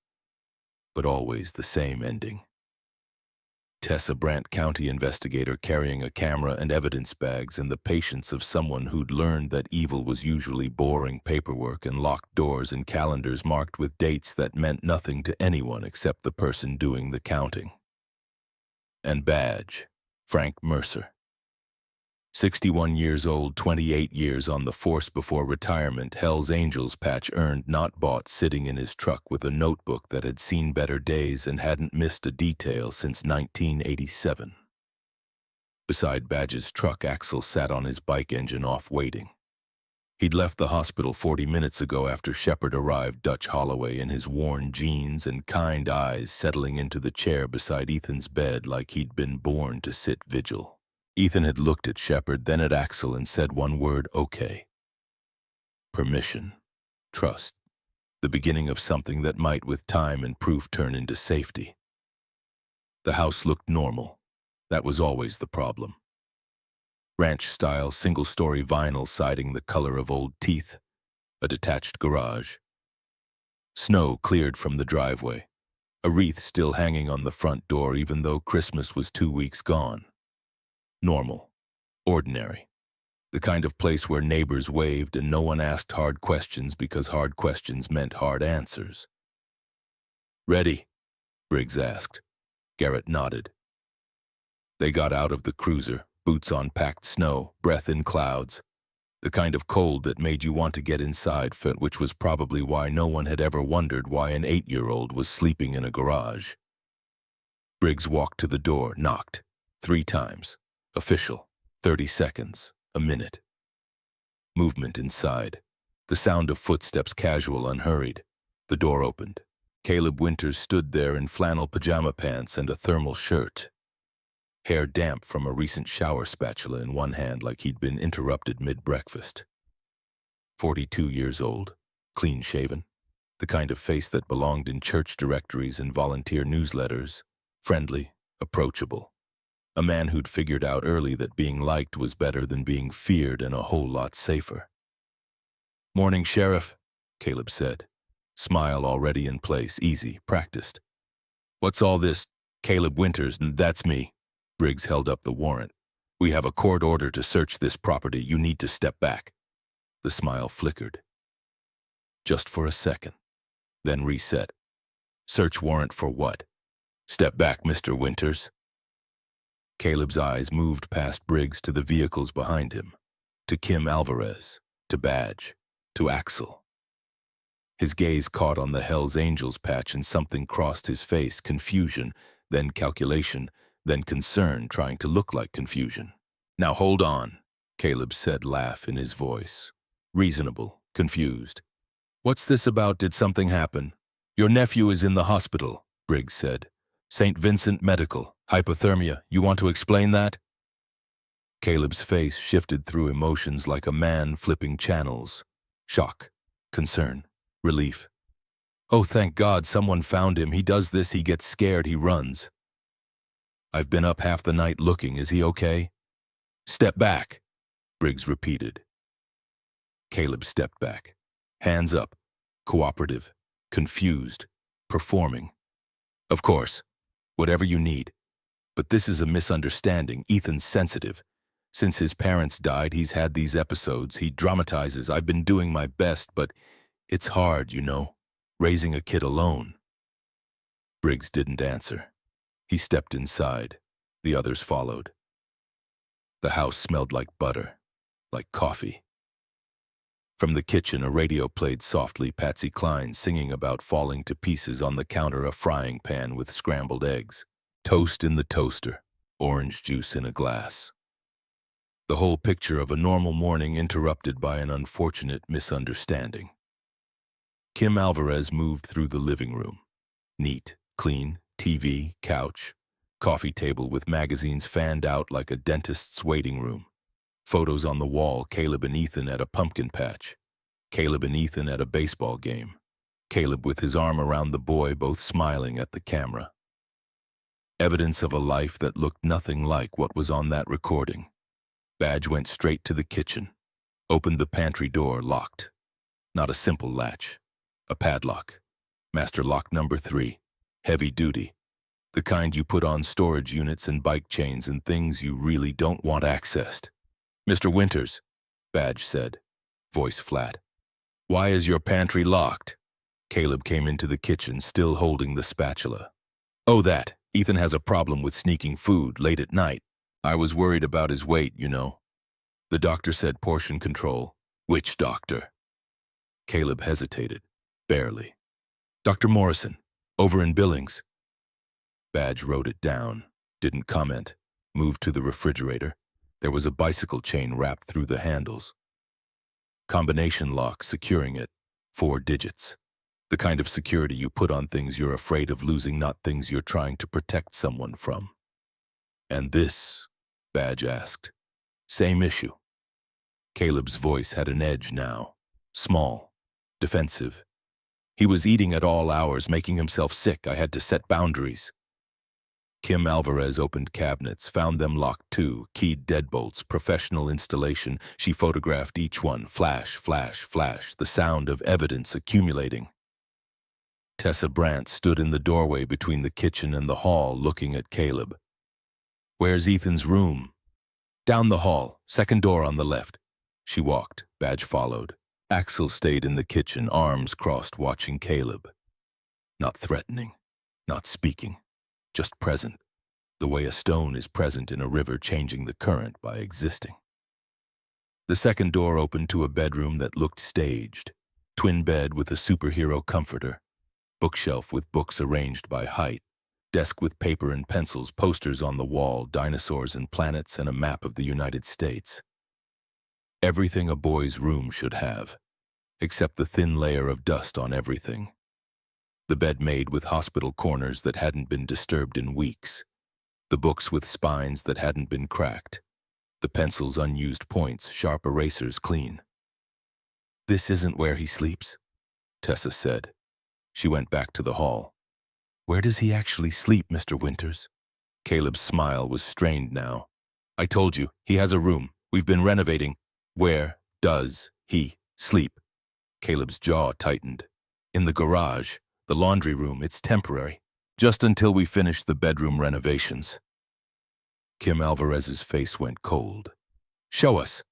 but always the same ending. Tessa Brant, county investigator, carrying a camera and evidence bags, and the patience of someone who'd learned that evil was usually boring paperwork and locked doors and calendars marked with dates that meant nothing to anyone except the person doing the counting. And badge, Frank Mercer. 61 years old, 28 years on the force before retirement, Hell's Angels patch earned, not bought, sitting in his truck with a notebook that had seen better days and hadn't missed a detail since 1987. Beside Badge's truck, Axel sat on his bike, engine off, waiting. He'd left the hospital 40 minutes ago after Shepard arrived, Dutch Holloway in his worn jeans and kind eyes settling into the chair beside Ethan's bed like he'd been born to sit vigil. Ethan had looked at Shepard, then at Axel, and said one word, okay. Permission. Trust. the beginning of something that might, with time and proof, turn into safety. The house looked normal. That was always the problem. Ranch-style, single-story vinyl siding the color of old teeth, a detached garage. Snow cleared from the driveway, a wreath still hanging on the front door even though Christmas was 2 weeks gone. Normal. Ordinary. The kind of place where neighbors waved and no one asked hard questions because hard questions meant hard answers. "Ready?" Briggs asked. Garrett nodded. They got out of the cruiser, boots on packed snow, breath in clouds. The kind of cold that made you want to get inside, which was probably why no one had ever wondered why an 8-year-old was sleeping in a garage. Briggs walked to the door, knocked. 3 times. Official. 30 seconds. A minute. Movement inside. The sound of footsteps, casual, unhurried. The door opened. Caleb Winters stood there in flannel pajama pants and a thermal shirt. Hair damp from a recent shower spatula in one hand like he'd been interrupted mid-breakfast. 42 years old, clean-shaven, the kind of face that belonged in church directories and volunteer newsletters, friendly, approachable. A man who'd figured out early that being liked was better than being feared and a whole lot safer. "Morning, Sheriff," Caleb said, smile already in place, easy, practiced. "What's all this?" "Caleb Winters, that's me." Briggs held up the warrant. "We have a court order to search this property. You need to step back." The smile flickered. Just for a second. Then reset. "Search warrant for what?" "Step back, Mr. Winters." Caleb's eyes moved past Briggs to the vehicles behind him. To Kim Alvarez. To Badge. To Axel. His gaze caught on the Hells Angels patch and something crossed his face, confusion, then calculation, then concern trying to look like confusion. "Now hold on," Caleb said, laugh in his voice. Reasonable, confused. "What's this about? Did something happen?" "Your nephew is in the hospital," Briggs said. "St. Vincent Medical, hypothermia. You want to explain that?" Caleb's face shifted through emotions like a man flipping channels. Shock, concern, relief. "Oh, thank God, someone found him. He does this, he gets scared, he runs." "I've been up half the night looking. Is he okay?" "Step back," Briggs repeated. Caleb stepped back. Hands up. Cooperative. Confused. Performing. "Of course. Whatever you need. But this is a misunderstanding. Ethan's sensitive. Since his parents died, he's had these episodes. He dramatizes. I've been doing my best, but it's hard, you know, raising a kid alone." Briggs didn't answer. He stepped inside. The others followed. The house smelled like butter, like coffee. From the kitchen, a radio played softly, Patsy Cline singing about falling to pieces on the counter, a frying pan with scrambled eggs, toast in the toaster, orange juice in a glass. The whole picture of a normal morning interrupted by an unfortunate misunderstanding. Kim Alvarez moved through the living room. Neat, clean, TV, couch, coffee table with magazines fanned out like a dentist's waiting room. Photos on the wall, Caleb and Ethan at a pumpkin patch. Caleb and Ethan at a baseball game. Caleb with his arm around the boy, both smiling at the camera. Evidence of a life that looked nothing like what was on that recording. Badge went straight to the kitchen. Opened the pantry door, locked. Not a simple latch. A padlock. Master lock number 3. Heavy duty. The kind you put on storage units and bike chains and things you really don't want accessed. "Mr. Winters," Badge said, voice flat. "Why is your pantry locked?" Caleb came into the kitchen, still holding the spatula. "Oh, that. Ethan has a problem with sneaking food late at night. I was worried about his weight, you know. The doctor said portion control." "Which doctor?" Caleb hesitated, barely. "Dr. Morrison, over in Billings." Badge wrote it down, didn't comment, moved to the refrigerator. There was a bicycle chain wrapped through the handles. Combination lock securing it, 4 digits. The kind of security you put on things you're afraid of losing, not things you're trying to protect someone from. "And this?" Badge asked. "Same issue." Caleb's voice had an edge now. Small, defensive. He was eating at all hours, making himself sick. I had to set boundaries. Kim Alvarez opened cabinets, found them locked too, keyed deadbolts, professional installation. She photographed each one, flash, flash, flash, the sound of evidence accumulating. Tessa Brandt stood in the doorway between the kitchen and the hall, looking at Caleb. "Where's Ethan's room?" "Down the hall, second door on the left." She walked. Badge followed. Axel stayed in the kitchen, arms crossed, watching Caleb. Not threatening, not speaking, just present, the way a stone is present in a river, changing the current by existing. The second door opened to a bedroom that looked staged. Twin bed with a superhero comforter. Bookshelf with books arranged by height. Desk with paper and pencils, posters on the wall, dinosaurs and planets, and a map of the United States. Everything a boy's room should have, except the thin layer of dust on everything. The bed made with hospital corners that hadn't been disturbed in weeks. The books with spines that hadn't been cracked. The pencils' unused points, sharp erasers clean. "This isn't where he sleeps," Tessa said. She went back to the hall. "Where does he actually sleep, Mr. Winters?" Caleb's smile was strained now. "I told you, he has a room. We've been renovating." "Where does he sleep?" Caleb's jaw tightened. "In the garage, the laundry room. It's temporary. Just until we finish the bedroom renovations." Kim Alvarez's face went cold. "Show us."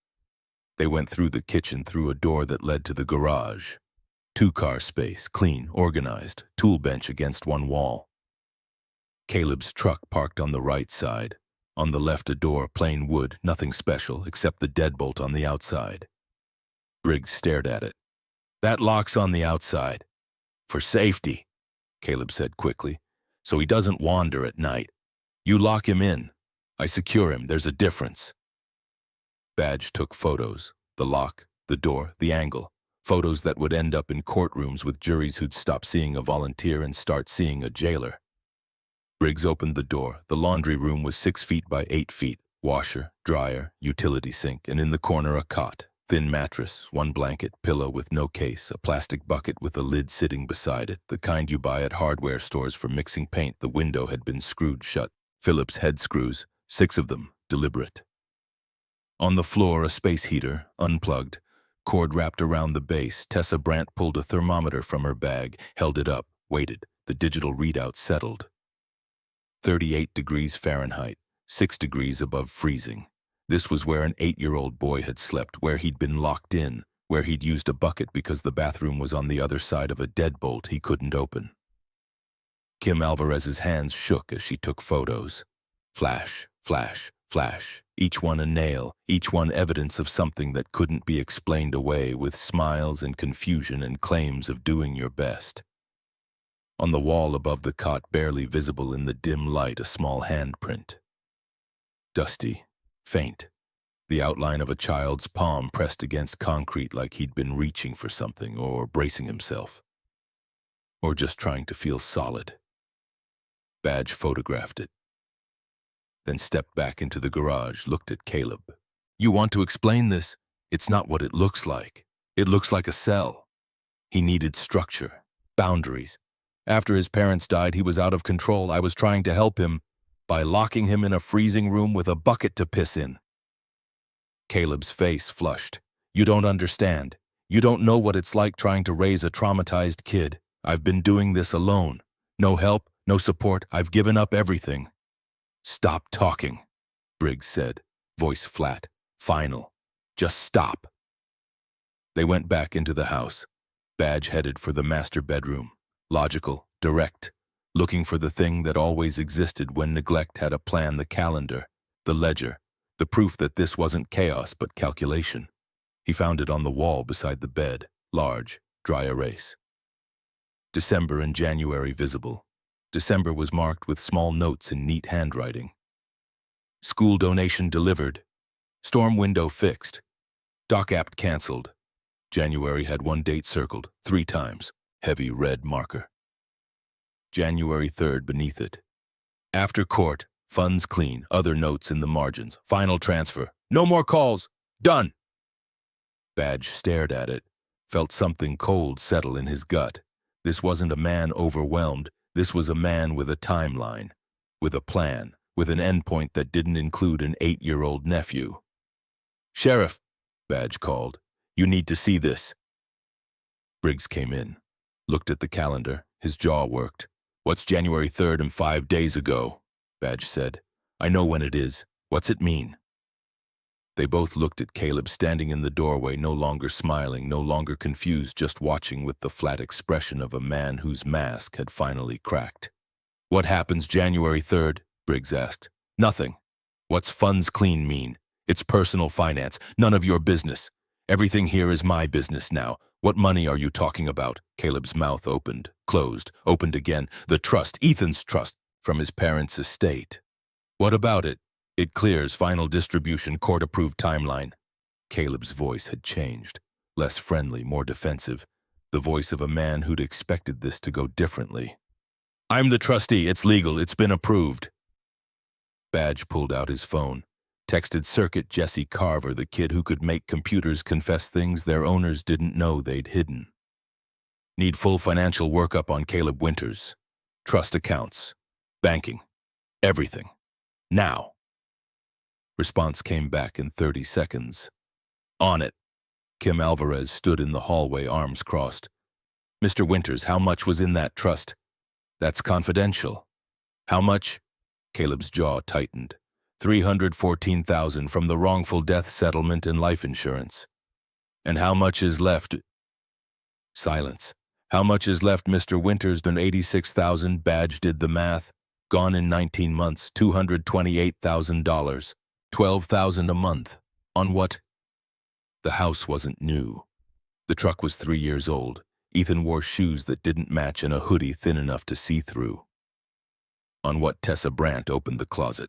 They went through the kitchen, through a door that led to the garage. Two-car space, clean, organized, tool bench against one wall. Caleb's truck parked on the right side. On the left, a door, plain wood, nothing special, except the deadbolt on the outside. Briggs stared at it. "That lock's on the outside. For safety," Caleb said quickly, "so he doesn't wander at night. You lock him in. I secure him. There's a difference." Badge took photos. The lock, the door, the angle. Photos that would end up in courtrooms with juries who'd stop seeing a volunteer and start seeing a jailer. Briggs opened the door. The laundry room was 6 feet by 8 feet. Washer, dryer, utility sink, and in the corner a cot. Thin mattress, one blanket, pillow with no case, a plastic bucket with a lid sitting beside it, the kind you buy at hardware stores for mixing paint. The window had been screwed shut. Phillips head screws, 6 of them, deliberate. On the floor, a space heater, unplugged. Cord wrapped around the base. Tessa Brandt pulled a thermometer from her bag, held it up, waited. The digital readout settled. 38 degrees Fahrenheit, 6 degrees above freezing. This was where an 8-year-old boy had slept, where he'd been locked in, where he'd used a bucket because the bathroom was on the other side of a deadbolt he couldn't open. Kim Alvarez's hands shook as she took photos. Flash, flash, flash. Each one a nail, each one evidence of something that couldn't be explained away, with smiles and confusion and claims of doing your best. On the wall above the cot, barely visible in the dim light, a small handprint. Dusty, faint, the outline of a child's palm pressed against concrete, like he'd been reaching for something or bracing himself. Or just trying to feel solid. Badge photographed it. Then stepped back into the garage, looked at Caleb. "You want to explain this? It's not what it looks like. It looks like a cell." He needed structure, boundaries. After his parents died, he was out of control. I was trying to help him by locking him in a freezing room with a bucket to piss in. Caleb's face flushed. "You don't understand. You don't know what it's like trying to raise a traumatized kid. I've been doing this alone. No help, no support. I've given up everything." "Stop talking," Briggs said, voice flat, final. "Just stop." They went back into the house. Badge headed for the master bedroom. Logical, direct, looking for the thing that always existed when neglect had a plan: the calendar, the ledger, the proof that this wasn't chaos but calculation. He found it on the wall beside the bed, large, dry erase. December and January visible. December was marked with small notes in neat handwriting. School donation delivered. Storm window fixed. Dock app canceled. January had one date circled, 3 times, heavy red marker. January 3rd beneath it. After court, funds clean, other notes in the margins. Final transfer. No more calls. Done. Badge stared at it, felt something cold settle in his gut. This wasn't a man overwhelmed. This was a man with a timeline, with a plan, with an endpoint that didn't include an 8-year-old nephew. "Sheriff," Badge called, "you need to see this." Briggs came in, looked at the calendar. His jaw worked. "What's January 3rd and 5 days ago?" Badge said. "I know when it is. What's it mean?" They both looked at Caleb standing in the doorway, no longer smiling, no longer confused, just watching with the flat expression of a man whose mask had finally cracked. "What happens January 3rd? Briggs asked. "Nothing. What's funds clean mean? It's personal finance. None of your business. Everything here is my business now. What money are you talking about?" Caleb's mouth opened, closed, opened again. "The trust, Ethan's trust, from his parents' estate." "What about it?" "It clears, final distribution, court-approved timeline." Caleb's voice had changed, less friendly, more defensive, the voice of a man who'd expected this to go differently. "I'm the trustee. It's legal. It's been approved." Badge pulled out his phone, texted Circuit Jesse Carver, the kid who could make computers confess things their owners didn't know they'd hidden. "Need full financial workup on Caleb Winters. Trust accounts. Banking. Everything. Now." Response came back in 30 seconds. "On it." Kim Alvarez stood in the hallway, arms crossed. "Mr. Winters, how much was in that trust?" "That's confidential." "How much?" Caleb's jaw tightened. $314,000 from the wrongful death settlement and life insurance." "And how much is left?" Silence. "How much is left, Mr. Winters?" "Then 86,000. Badge did the math. "Gone in 19 months, $228,000. 12,000 a month. On what?" The house wasn't new. The truck was 3 years old. Ethan wore shoes that didn't match and a hoodie thin enough to see through. On what? Tessa Brandt opened the closet,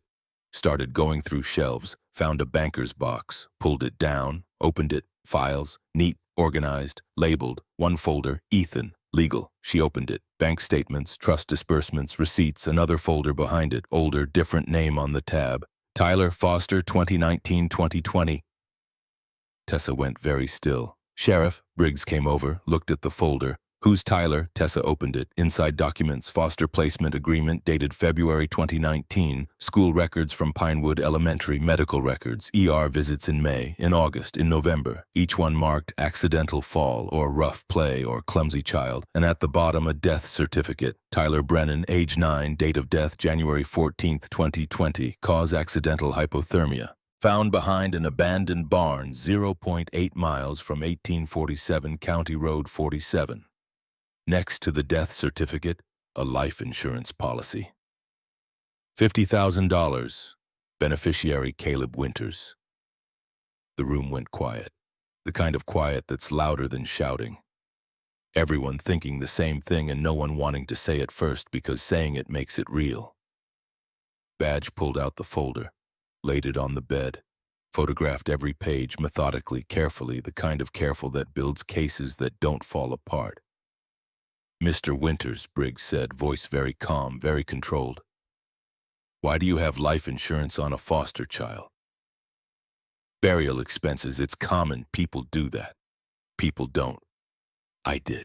started going through shelves, found a banker's box, pulled it down, opened it, files, neat, organized, labeled, one folder, Ethan, legal. She opened it, bank statements, trust disbursements, receipts, another folder behind it, older, different name on the tab. Tyler Foster, 2019-2020. Tessa went very still. "Sheriff," Briggs came over, looked at the folder. "Who's Tyler?" Tessa opened it. Inside documents, foster placement agreement dated February 2019, school records from Pinewood Elementary, medical records, ER visits in May, in August, in November, each one marked accidental fall or rough play or clumsy child, and at the bottom a death certificate. Tyler Brennan, age 9, date of death January 14th, 2020, cause accidental hypothermia. Found behind an abandoned barn 0.8 miles from 1847 County Road 47. Next to the death certificate, a life insurance policy. $50,000. Beneficiary Caleb Winters. The room went quiet, the kind of quiet that's louder than shouting. Everyone thinking the same thing and no one wanting to say it first because saying it makes it real. Badge pulled out the folder, laid it on the bed, photographed every page methodically, carefully, the kind of careful that builds cases that don't fall apart. "Mr. Winters," Briggs said, voice very calm, very controlled. "Why do you have life insurance on a foster child?" "Burial expenses, it's common, people do that." "People don't." "I did."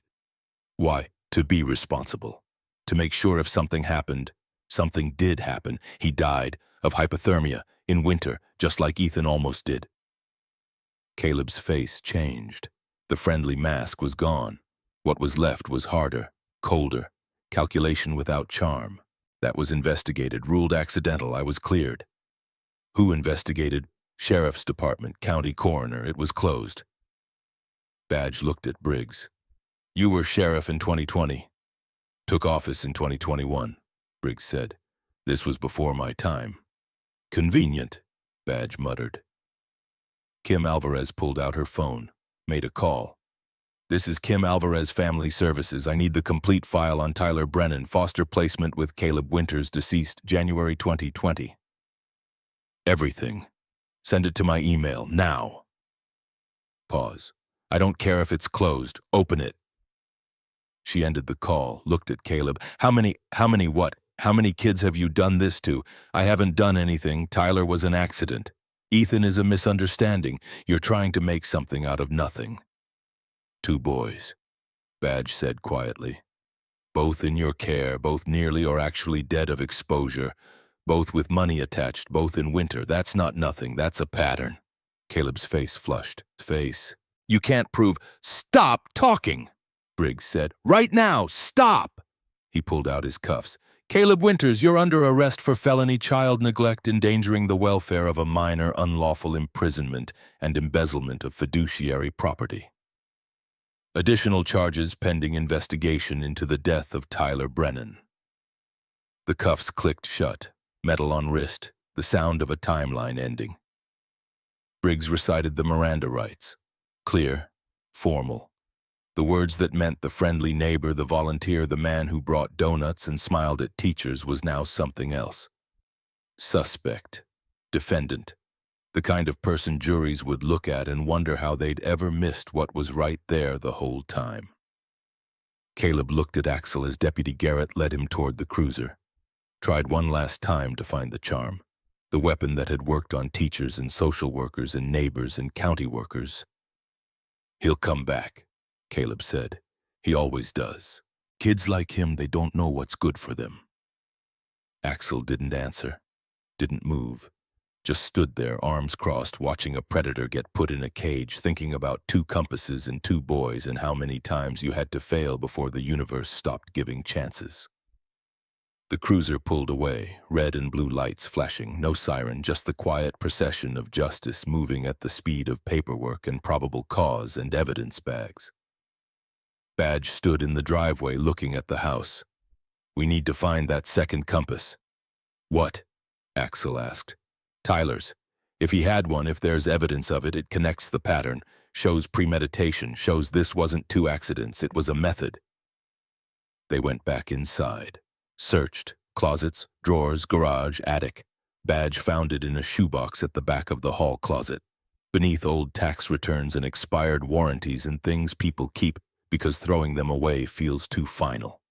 "Why?" "To be responsible. To make sure if something happened, something did happen, he died, of hypothermia, in winter, just like Ethan almost did." Caleb's face changed. The friendly mask was gone. What was left was harder, colder, calculation without charm. "That was investigated, ruled accidental, I was cleared." "Who investigated?" "Sheriff's Department, county coroner, it was closed." Badge looked at Briggs. "You were sheriff in 2020. "Took office in 2021, Briggs said. "This was before my time." "Convenient," Badge muttered. Kim Alvarez pulled out her phone, made a call. "This is Kim Alvarez Family Services. I need the complete file on Tyler Brennan, foster placement with Caleb Winters, deceased, January 2020. "Everything. Send it to my email, now." Pause. "I don't care if it's closed. Open it." She ended the call, looked at Caleb. How many what? How many kids have you done this to?" "I haven't done anything. Tyler was an accident." "Ethan is a misunderstanding. You're trying to make something out of nothing." "2 boys," Badge said quietly. Both in your care, both nearly or actually dead of exposure, both with money attached, both in winter. That's not nothing, that's a pattern. Caleb's face flushed. Face. You can't prove. Stop talking, Briggs said. Right now, stop! He pulled out his cuffs. Caleb Winters, you're under arrest for felony child neglect, endangering the welfare of a minor, unlawful imprisonment, and embezzlement of fiduciary property. Additional charges pending investigation into the death of Tyler Brennan. The cuffs clicked shut, metal on wrist, the sound of a timeline ending. Briggs recited the Miranda rights. Clear, formal. The words that meant the friendly neighbor, the volunteer, the man who brought donuts and smiled at teachers was now something else. Suspect. Defendant. The kind of person juries would look at and wonder how they'd ever missed what was right there the whole time. Caleb looked at Axel as Deputy Garrett led him toward the cruiser. Tried one last time to find the charm. The weapon that had worked on teachers and social workers and neighbors and county workers. He'll come back, Caleb said. He always does. Kids like him, they don't know what's good for them. Axel didn't answer, didn't move, just stood there, arms crossed, watching a predator get put in a cage, thinking about 2 compasses and 2 boys and how many times you had to fail before the universe stopped giving chances. The cruiser pulled away, red and blue lights flashing, no siren, just the quiet procession of justice moving at the speed of paperwork and probable cause and evidence bags. Badge stood in the driveway looking at the house. We need to find that second compass. What? Axel asked. Tyler's. If he had one, if there's evidence of it, it connects the pattern, shows premeditation, shows this wasn't 2 accidents, it was a method. They went back inside. Searched. Closets, drawers, garage, attic. Badge found it in a shoebox at the back of the hall closet, beneath old tax returns and expired warranties and things people keep because throwing them away feels too final.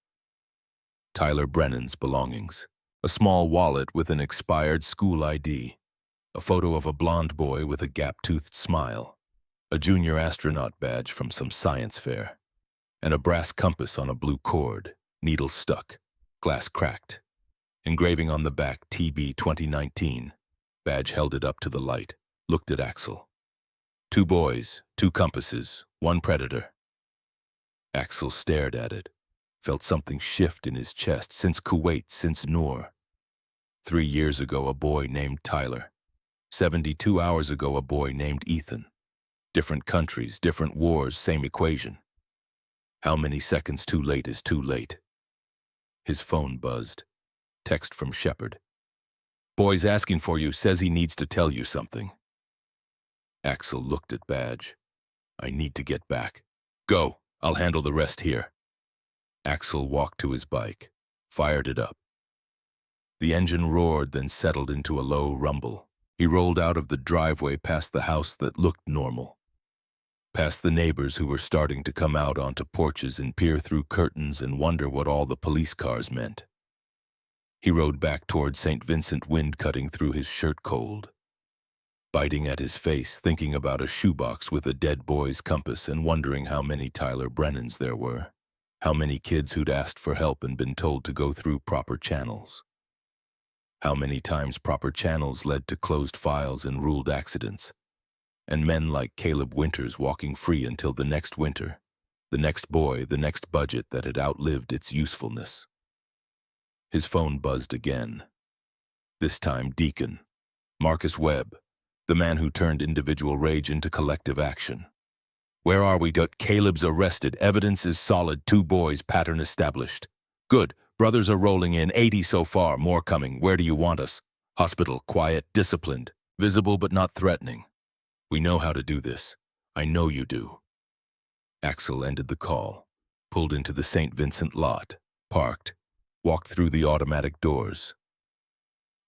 Tyler Brennan's belongings. A small wallet with an expired school ID. A photo of a blonde boy with a gap-toothed smile. A junior astronaut badge from some science fair. And a brass compass on a blue cord, needle stuck. Glass cracked. Engraving on the back, TB 2019. Badge held it up to the light, looked at Axel. 2 boys, 2 compasses, 1 predator. Axel stared at it, felt something shift in his chest. Since Kuwait, since Noor. 3 years ago, a boy named Tyler. 72 hours ago, a boy named Ethan. Different countries, different wars, same equation. How many seconds too late is too late? His phone buzzed. Text from Shepard. Boy's asking for you, says he needs to tell you something. Axel looked at Badge. I need to get back. Go, I'll handle the rest here. Axel walked to his bike, fired it up. The engine roared, then settled into a low rumble. He rolled out of the driveway past the house that looked normal. Past the neighbors who were starting to come out onto porches and peer through curtains and wonder what all the police cars meant. He rode back toward St. Vincent, wind cutting through his shirt cold. Biting at his face, thinking about a shoebox with a dead boy's compass and wondering how many Tyler Brennans there were. How many kids who'd asked for help and been told to go through proper channels. How many times proper channels led to closed files and ruled accidents. And men like Caleb Winters walking free until the next winter, the next boy, the next budget that had outlived its usefulness. His phone buzzed again. This time Deacon, Marcus Webb, the man who turned individual rage into collective action. Where are we? Caleb's arrested. Evidence is solid. 2 boys, pattern established. Good. Brothers are rolling in. 80 so far. More coming. Where do you want us? Hospital. Quiet. Disciplined. Visible but not threatening. We know how to do this. I know you do. Axel ended the call, pulled into the St. Vincent lot, parked, walked through the automatic doors.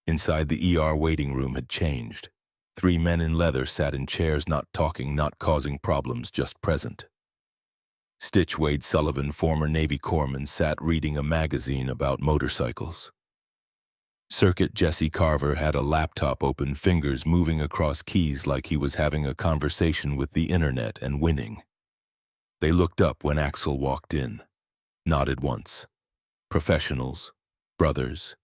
Inside, the ER waiting room had changed. 3 men in leather sat in chairs, not talking, not causing problems, just present. Stitch Wade Sullivan, former Navy corpsman, sat reading a magazine about motorcycles. Circuit Jesse Carver had a laptop open, fingers moving across keys like he was having a conversation with the internet and winning. They looked up when Axel walked in, nodded once, Professionals, brothers,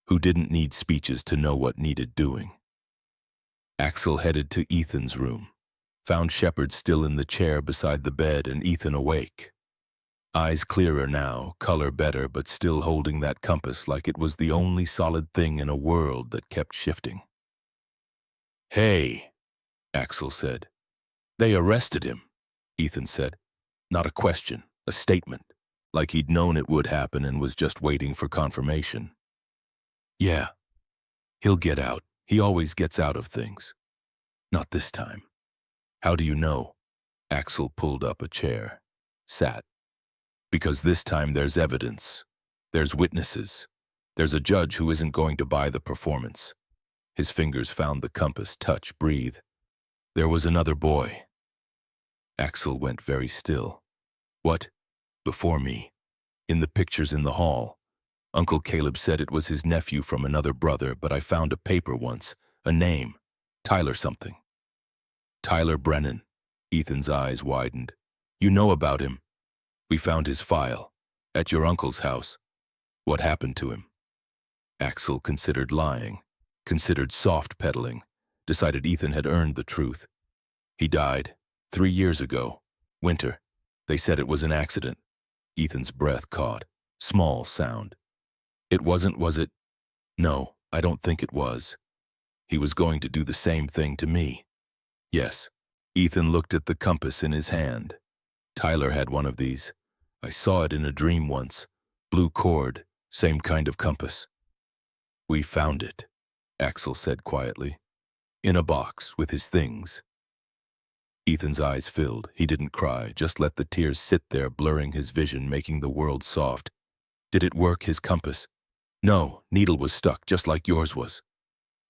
who didn't need speeches to know what needed doing. Axel headed to Ethan's room, found Shepard still in the chair beside the bed and Ethan awake. Eyes clearer now, color better, but still holding that compass like it was the only solid thing in a world that kept shifting. "Hey," Axel said. "They arrested him," Ethan said. Not a question, a statement, like he'd known it would happen and was just waiting for confirmation. "Yeah, he'll get out. He always gets out of things. Not this time." "How do you know?" Axel pulled up a chair, sat. "Because this time there's evidence. There's witnesses. There's a judge who isn't going to buy the performance." His fingers found the compass, touch, breathe. "There was another boy." Axel went very still. "What?" "Before me. In the pictures in the hall. Uncle Caleb said it was his nephew from another brother, but I found a paper once, a name, Tyler something." "Tyler Brennan." Ethan's eyes widened. "You know about him." "We found his file. At your uncle's house." "What happened to him?" Axel considered lying, considered soft-pedaling, decided Ethan had earned the truth. "He died 3 years ago. Winter. They said it was an accident." Ethan's breath caught. Small sound. "It wasn't, was it?" "No, I don't think it was. He was going to do the same thing to me." "Yes." Ethan looked at the compass in his hand. "Tyler had one of these. I saw it in a dream once. Blue cord, same kind of compass." "We found it," Axel said quietly. "In a box with his things." Ethan's eyes filled. He didn't cry, just let the tears sit there, blurring his vision, making the world soft. "Did it work, his compass?" "No, needle was stuck, just like yours was.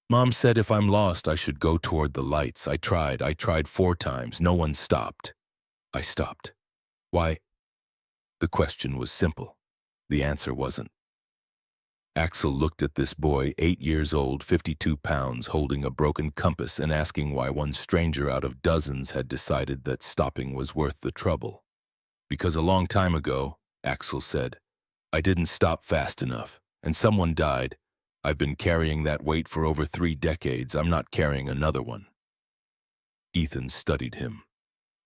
Mom said if I'm lost, I should go toward the lights. I tried 4 times. No one stopped. I stopped." "Why?" The question was simple. The answer wasn't. Axel looked at this boy, 8 years old, 52 pounds, holding a broken compass and asking why one stranger out of dozens had decided that stopping was worth the trouble. "Because a long time ago," Axel said, "I didn't stop fast enough, and someone died. I've been carrying that weight for over 3 decades. I'm not carrying another one." Ethan studied him.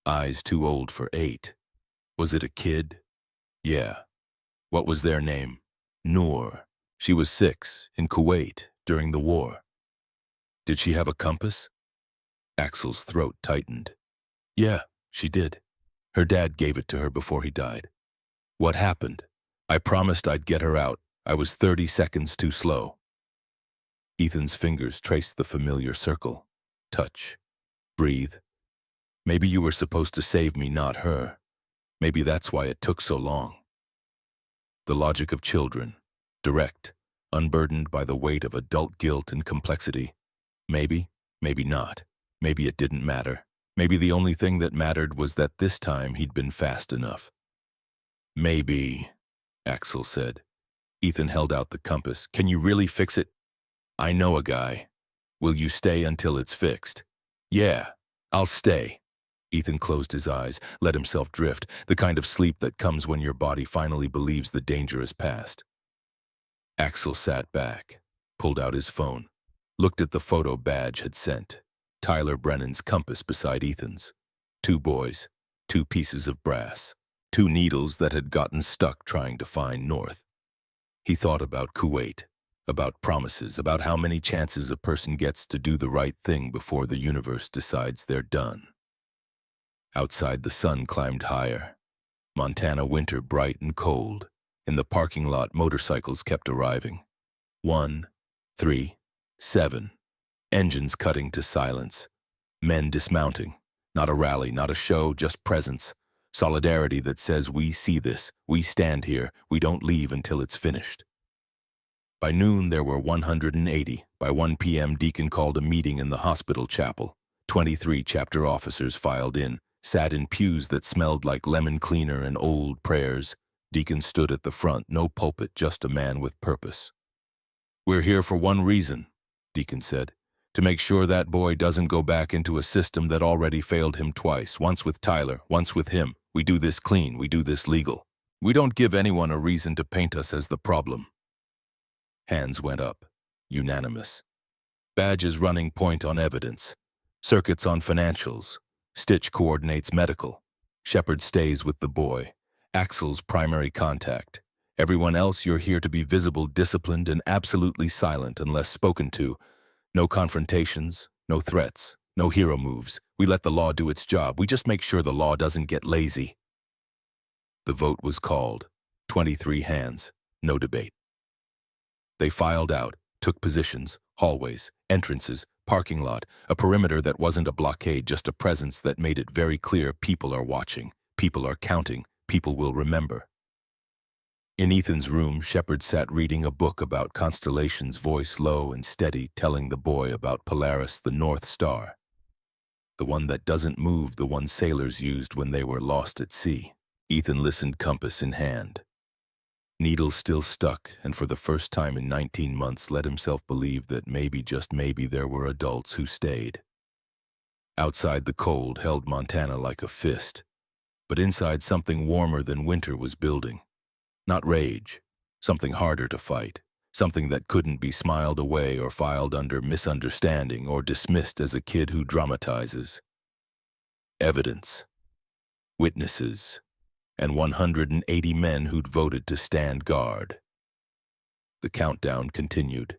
Eyes too old for 8. "Was it a kid?" "Yeah." "What was their name?" "Noor. She was 6, in Kuwait, during the war." "Did she have a compass?" Axel's throat tightened. "Yeah, she did. Her dad gave it to her before he died." "What happened?" "I promised I'd get her out. I was 30 seconds too slow." Ethan's fingers traced the familiar circle. Touch. Breathe. "Maybe you were supposed to save me, not her. Maybe that's why it took so long." The logic of children. Direct, unburdened by the weight of adult guilt and complexity. Maybe, maybe not. Maybe it didn't matter. Maybe the only thing that mattered was that this time he'd been fast enough. "Maybe," Axel said. Ethan held out the compass. "Can you really fix it?" "I know a guy." "Will you stay until it's fixed?" "Yeah, I'll stay." Ethan closed his eyes, let himself drift, the kind of sleep that comes when your body finally believes the danger is past. Axel sat back, pulled out his phone, looked at the photo Badge had sent. Tyler Brennan's compass beside Ethan's. 2 boys, 2 pieces of brass, 2 needles that had gotten stuck trying to find north. He thought about Kuwait, about promises, about how many chances a person gets to do the right thing before the universe decides they're done. Outside, the sun climbed higher. Montana winter bright and cold. In the parking lot, motorcycles kept arriving. 1, 3, 7. Engines cutting to silence. Men dismounting. Not a rally, not a show, just presence. Solidarity that says we see this, we stand here, we don't leave until it's finished. By noon, there were 180. By 1 p.m., Deacon called a meeting in the hospital chapel. 23 chapter officers filed in, sat in pews that smelled like lemon cleaner and old prayers. Deacon stood at the front, no pulpit, just a man with purpose. "We're here for one reason," Deacon said, "to make sure that boy doesn't go back into a system that already failed him twice, once with Tyler, once with him. We do this clean, we do this legal. We don't give anyone a reason to paint us as the problem. Hands went up. Unanimous. Badge is running point on evidence. Circuits on financials. Stitch coordinates medical. Shepard stays with the boy. Axel's primary contact. Everyone else, you're here to be visible, disciplined, and absolutely silent unless spoken to. No confrontations, no threats, no hero moves. We let the law do its job. We just make sure the law doesn't get lazy. The vote was called. 23 hands. No debate. They filed out, took positions, hallways, entrances, parking lot, a perimeter that wasn't a blockade, just a presence that made it very clear people are watching, people are counting, people will remember. In Ethan's room, Shepard sat reading a book about constellations, voice low and steady, telling the boy about Polaris, the North Star. The one that doesn't move, the one sailors used when they were lost at sea. Ethan listened, compass in hand. Needle still stuck, and for the first time in 19 months let himself believe that maybe, just maybe, there were adults who stayed. Outside, the cold held Montana like a fist, but inside something warmer than winter was building. Not rage, something harder to fight, something that couldn't be smiled away or filed under misunderstanding or dismissed as a kid who dramatizes. Evidence, witnesses, and 180 men who'd voted to stand guard. The countdown continued.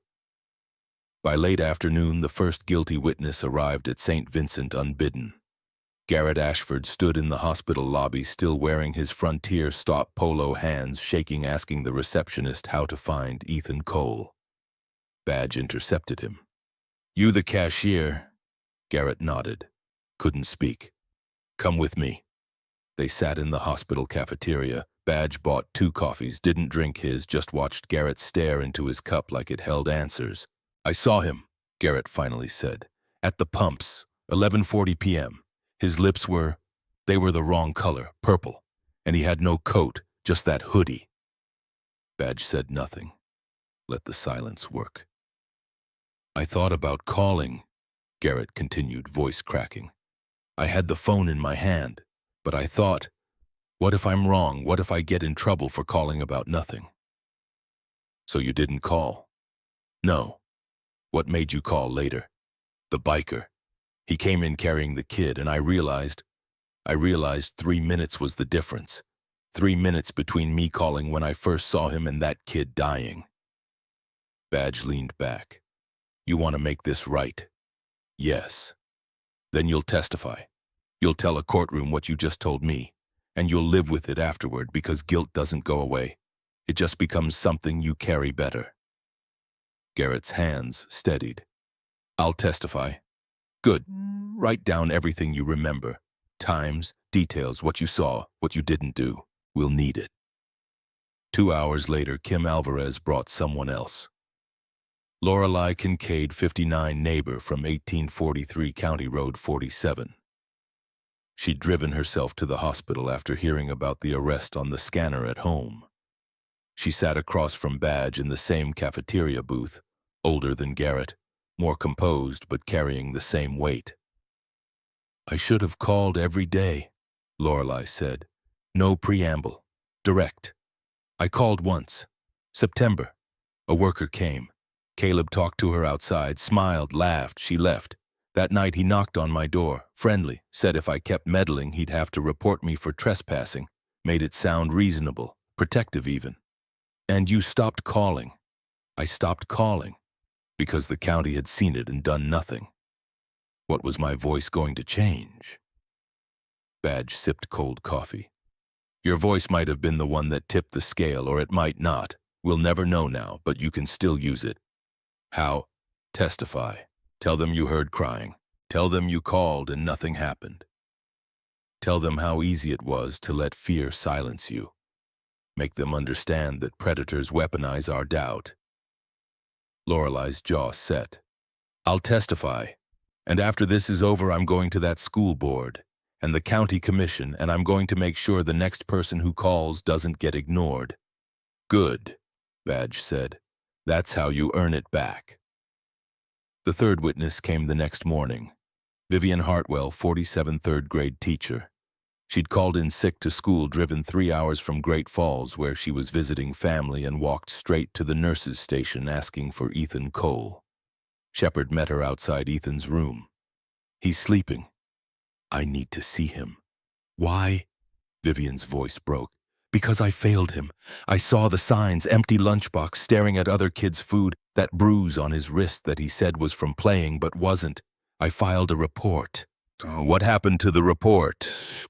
By late afternoon, the first guilty witness arrived at St. Vincent unbidden. Garrett Ashford stood in the hospital lobby, still wearing his Frontier stop polo, hands shaking, asking the receptionist how to find Ethan Cole. Badge intercepted him. "You the cashier?" Garrett nodded. Couldn't speak. "Come with me." They sat in the hospital cafeteria. Badge bought 2 coffees, didn't drink his, just watched Garrett stare into his cup like it held answers. "I saw him," Garrett finally said. "At the pumps, 11:40 p.m. His lips were the wrong color, purple, and he had no coat, just that hoodie." Badge said nothing. Let the silence work. "I thought about calling," Garrett continued, voice cracking. "I had the phone in my hand, but I thought, what if I'm wrong? What if I get in trouble for calling about nothing?" "So you didn't call?" "No." "What made you call later?" "The biker. He came in carrying the kid, and I realized 3 minutes was the difference. 3 minutes between me calling when I first saw him and that kid dying." Badge leaned back. "You want to make this right?" "Yes." "Then you'll testify. You'll tell a courtroom what you just told me, and you'll live with it afterward, because guilt doesn't go away. It just becomes something you carry better." Garrett's hands steadied. "I'll testify." "Good. Write down everything you remember. Times, details, what you saw, what you didn't do. We'll need it." 2 hours later, Kim Alvarez brought someone else. Lorelei Kincaid, 59, neighbor from 1843 County Road 47. She'd driven herself to the hospital after hearing about the arrest on the scanner at home. She sat across from Badge in the same cafeteria booth, older than Garrett, more composed but carrying the same weight. "I should have called every day," Lorelei said. "No preamble. Direct. I called once. September. A worker came. Caleb talked to her outside, smiled, laughed, she left. That night he knocked on my door, friendly, said if I kept meddling he'd have to report me for trespassing, made it sound reasonable, protective even. And you stopped calling." "I stopped calling because the county had seen it and done nothing. What was my voice going to change?" Badge sipped cold coffee. "Your voice might have been the one that tipped the scale, or it might not. We'll never know now, but you can still use it." "How?" "Testify. Tell them you heard crying. Tell them you called and nothing happened. Tell them how easy it was to let fear silence you. Make them understand that predators weaponize our doubt." Lorelei's jaw set. "I'll testify. And after this is over, I'm going to that school board and the county commission, and I'm going to make sure the next person who calls doesn't get ignored." "Good," Badge said. "That's how you earn it back." The third witness came the next morning. Vivian Hartwell, 47, third grade teacher. She'd called in sick to school, driven 3 hours from Great Falls, where she was visiting family, and walked straight to the nurse's station asking for Ethan Cole. Shepard met her outside Ethan's room. "He's sleeping. I need to see him." "Why?" Vivian's voice broke. "Because I failed him. I saw the signs, empty lunchbox, staring at other kids' food, that bruise on his wrist that he said was from playing but wasn't. I filed a report." "What happened to the report?"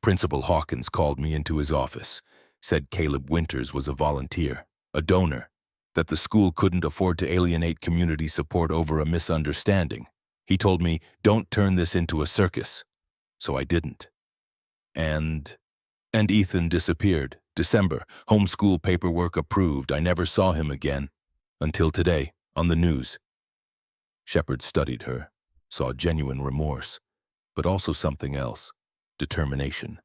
"Principal Hawkins called me into his office. Said Caleb Winters was a volunteer, a donor, that the school couldn't afford to alienate community support over a misunderstanding. He told me, 'Don't turn this into a circus.' So I didn't. And Ethan disappeared. December, homeschool paperwork approved. I never saw him again. Until today, on the news." Shepard studied her, saw genuine remorse, but also something else, determination.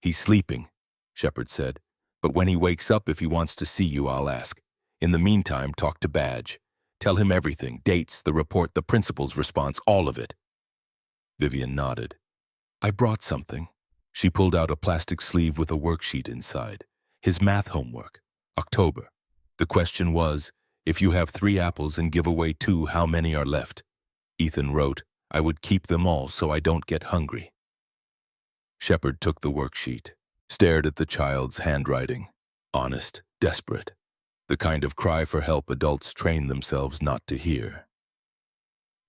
"He's sleeping," Shepard said. "But when he wakes up, if he wants to see you, I'll ask. In the meantime, talk to Badge. Tell him everything, dates, the report, the principal's response, all of it." Vivian nodded. "I brought something." She pulled out a plastic sleeve with a worksheet inside. His math homework. October. The question was, if you have 3 apples and give away 2, how many are left? Ethan wrote, "I would keep them all so I don't get hungry." Shepard took the worksheet, stared at the child's handwriting. Honest, desperate. The kind of cry for help adults train themselves not to hear.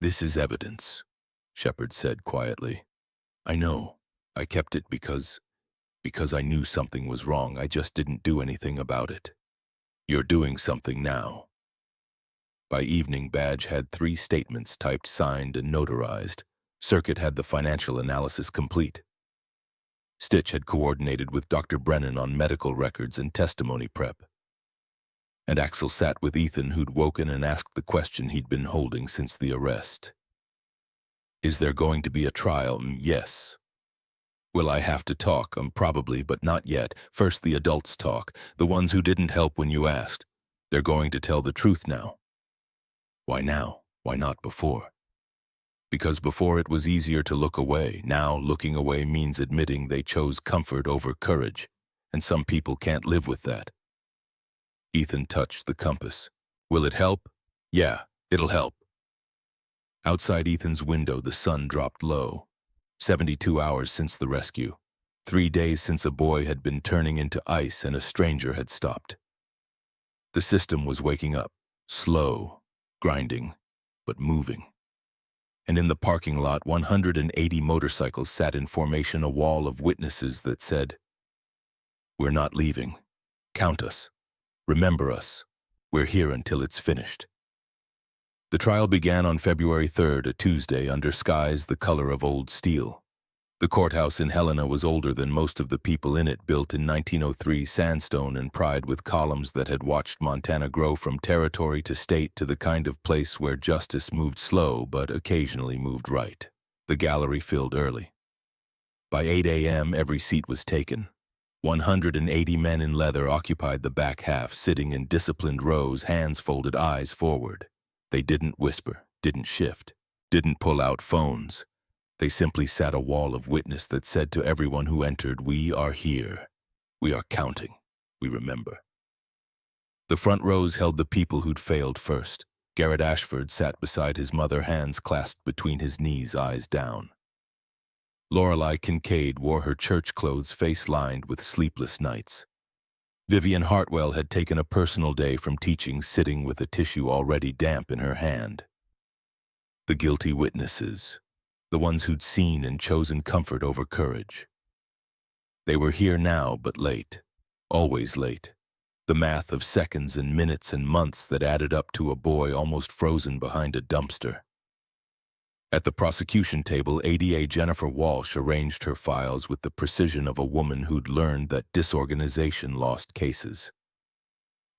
"This is evidence," Shepard said quietly. "I know. I kept it because I knew something was wrong. I just didn't do anything about it. You're doing something now." By evening, Badge had 3 statements typed, signed, and notarized. Circuit had the financial analysis complete. Stitch had coordinated with Dr. Brennan on medical records and testimony prep. And Axel sat with Ethan, who'd woken and asked the question he'd been holding since the arrest. "Is there going to be a trial?" "Yes." "Will I have to talk?" Probably, but not yet. First the adults talk, the ones who didn't help when you asked. They're going to tell the truth now." "Why now? Why not before?" "Because before it was easier to look away. Now looking away means admitting they chose comfort over courage, and some people can't live with that." Ethan touched the compass. "Will it help?" "Yeah, it'll help." Outside Ethan's window, the sun dropped low. 72 hours since the rescue. 3 days since a boy had been turning into ice and a stranger had stopped. The system was waking up, slow, grinding, but moving. And in the parking lot, 180 motorcycles sat in formation, a wall of witnesses that said, "We're not leaving. Count us. Remember us. We're here until it's finished." The trial began on February 3rd, a Tuesday, under skies the color of old steel. The courthouse in Helena was older than most of the people in it, built in 1903 sandstone and pried with columns that had watched Montana grow from territory to state to the kind of place where justice moved slow but occasionally moved right. The gallery filled early. By 8 a.m., every seat was taken. 180 men in leather occupied the back half, sitting in disciplined rows, hands folded, eyes forward. They didn't whisper, didn't shift, didn't pull out phones. They simply sat, a wall of witness that said to everyone who entered, "We are here. We are counting. We remember." The front rows held the people who'd failed first. Garrett Ashford sat beside his mother, hands clasped between his knees, eyes down. Lorelei Kincaid wore her church clothes, face lined with sleepless nights. Vivian Hartwell had taken a personal day from teaching, sitting with a tissue already damp in her hand. The guilty witnesses, the ones who'd seen and chosen comfort over courage. They were here now, but late, always late. The math of seconds and minutes and months that added up to a boy almost frozen behind a dumpster. At the prosecution table, ADA Jennifer Walsh arranged her files with the precision of a woman who'd learned that disorganization lost cases.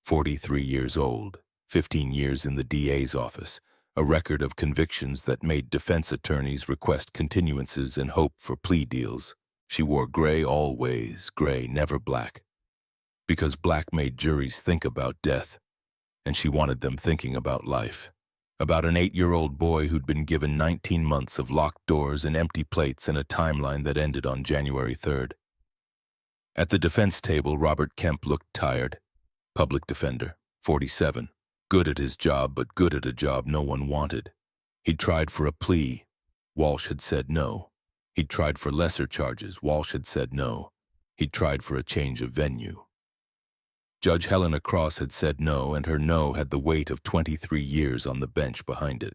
43 years old, 15 years in the DA's office, a record of convictions that made defense attorneys request continuances and hope for plea deals. She wore gray always, gray, never black. Because black made juries think about death, and she wanted them thinking about life. About an 8-year-old boy who'd been given 19 months of locked doors and empty plates and a timeline that ended on January 3rd. At the defense table, Robert Kemp looked tired. Public defender, 47. Good at his job, but good at a job no one wanted. He'd tried for a plea. Walsh had said no. He'd tried for lesser charges. Walsh had said no. He'd tried for a change of venue. Judge Helena Cross had said no, and her no had the weight of 23 years on the bench behind it.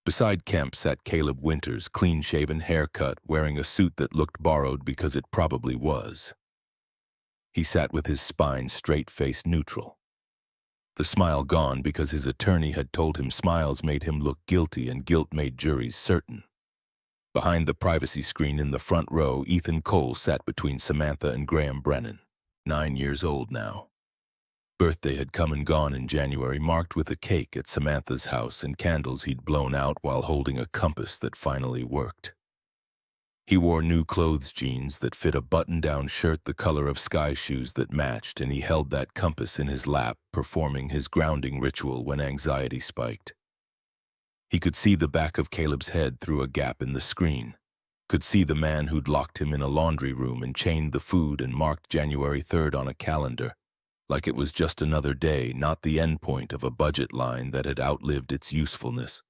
Beside Kemp sat Caleb Winters, clean-shaven, haircut, wearing a suit that looked borrowed because it probably was. He sat with his spine straight, face neutral. The smile gone because his attorney had told him smiles made him look guilty and guilt made juries certain. Behind the privacy screen in the front row, Ethan Cole sat between Samantha and Graham Brennan, 9 years old now. Birthday had come and gone in January, marked with a cake at Samantha's house and candles he'd blown out while holding a compass that finally worked. He wore new clothes jeans that fit a button-down shirt the color of sky shoes that matched, and he held that compass in his lap, performing his grounding ritual when anxiety spiked. He could see the back of Caleb's head through a gap in the screen, could see the man who'd locked him in a laundry room and chained the food and marked January 3rd on a calendar, like it was just another day, not the endpoint of a budget line that had outlived its usefulness.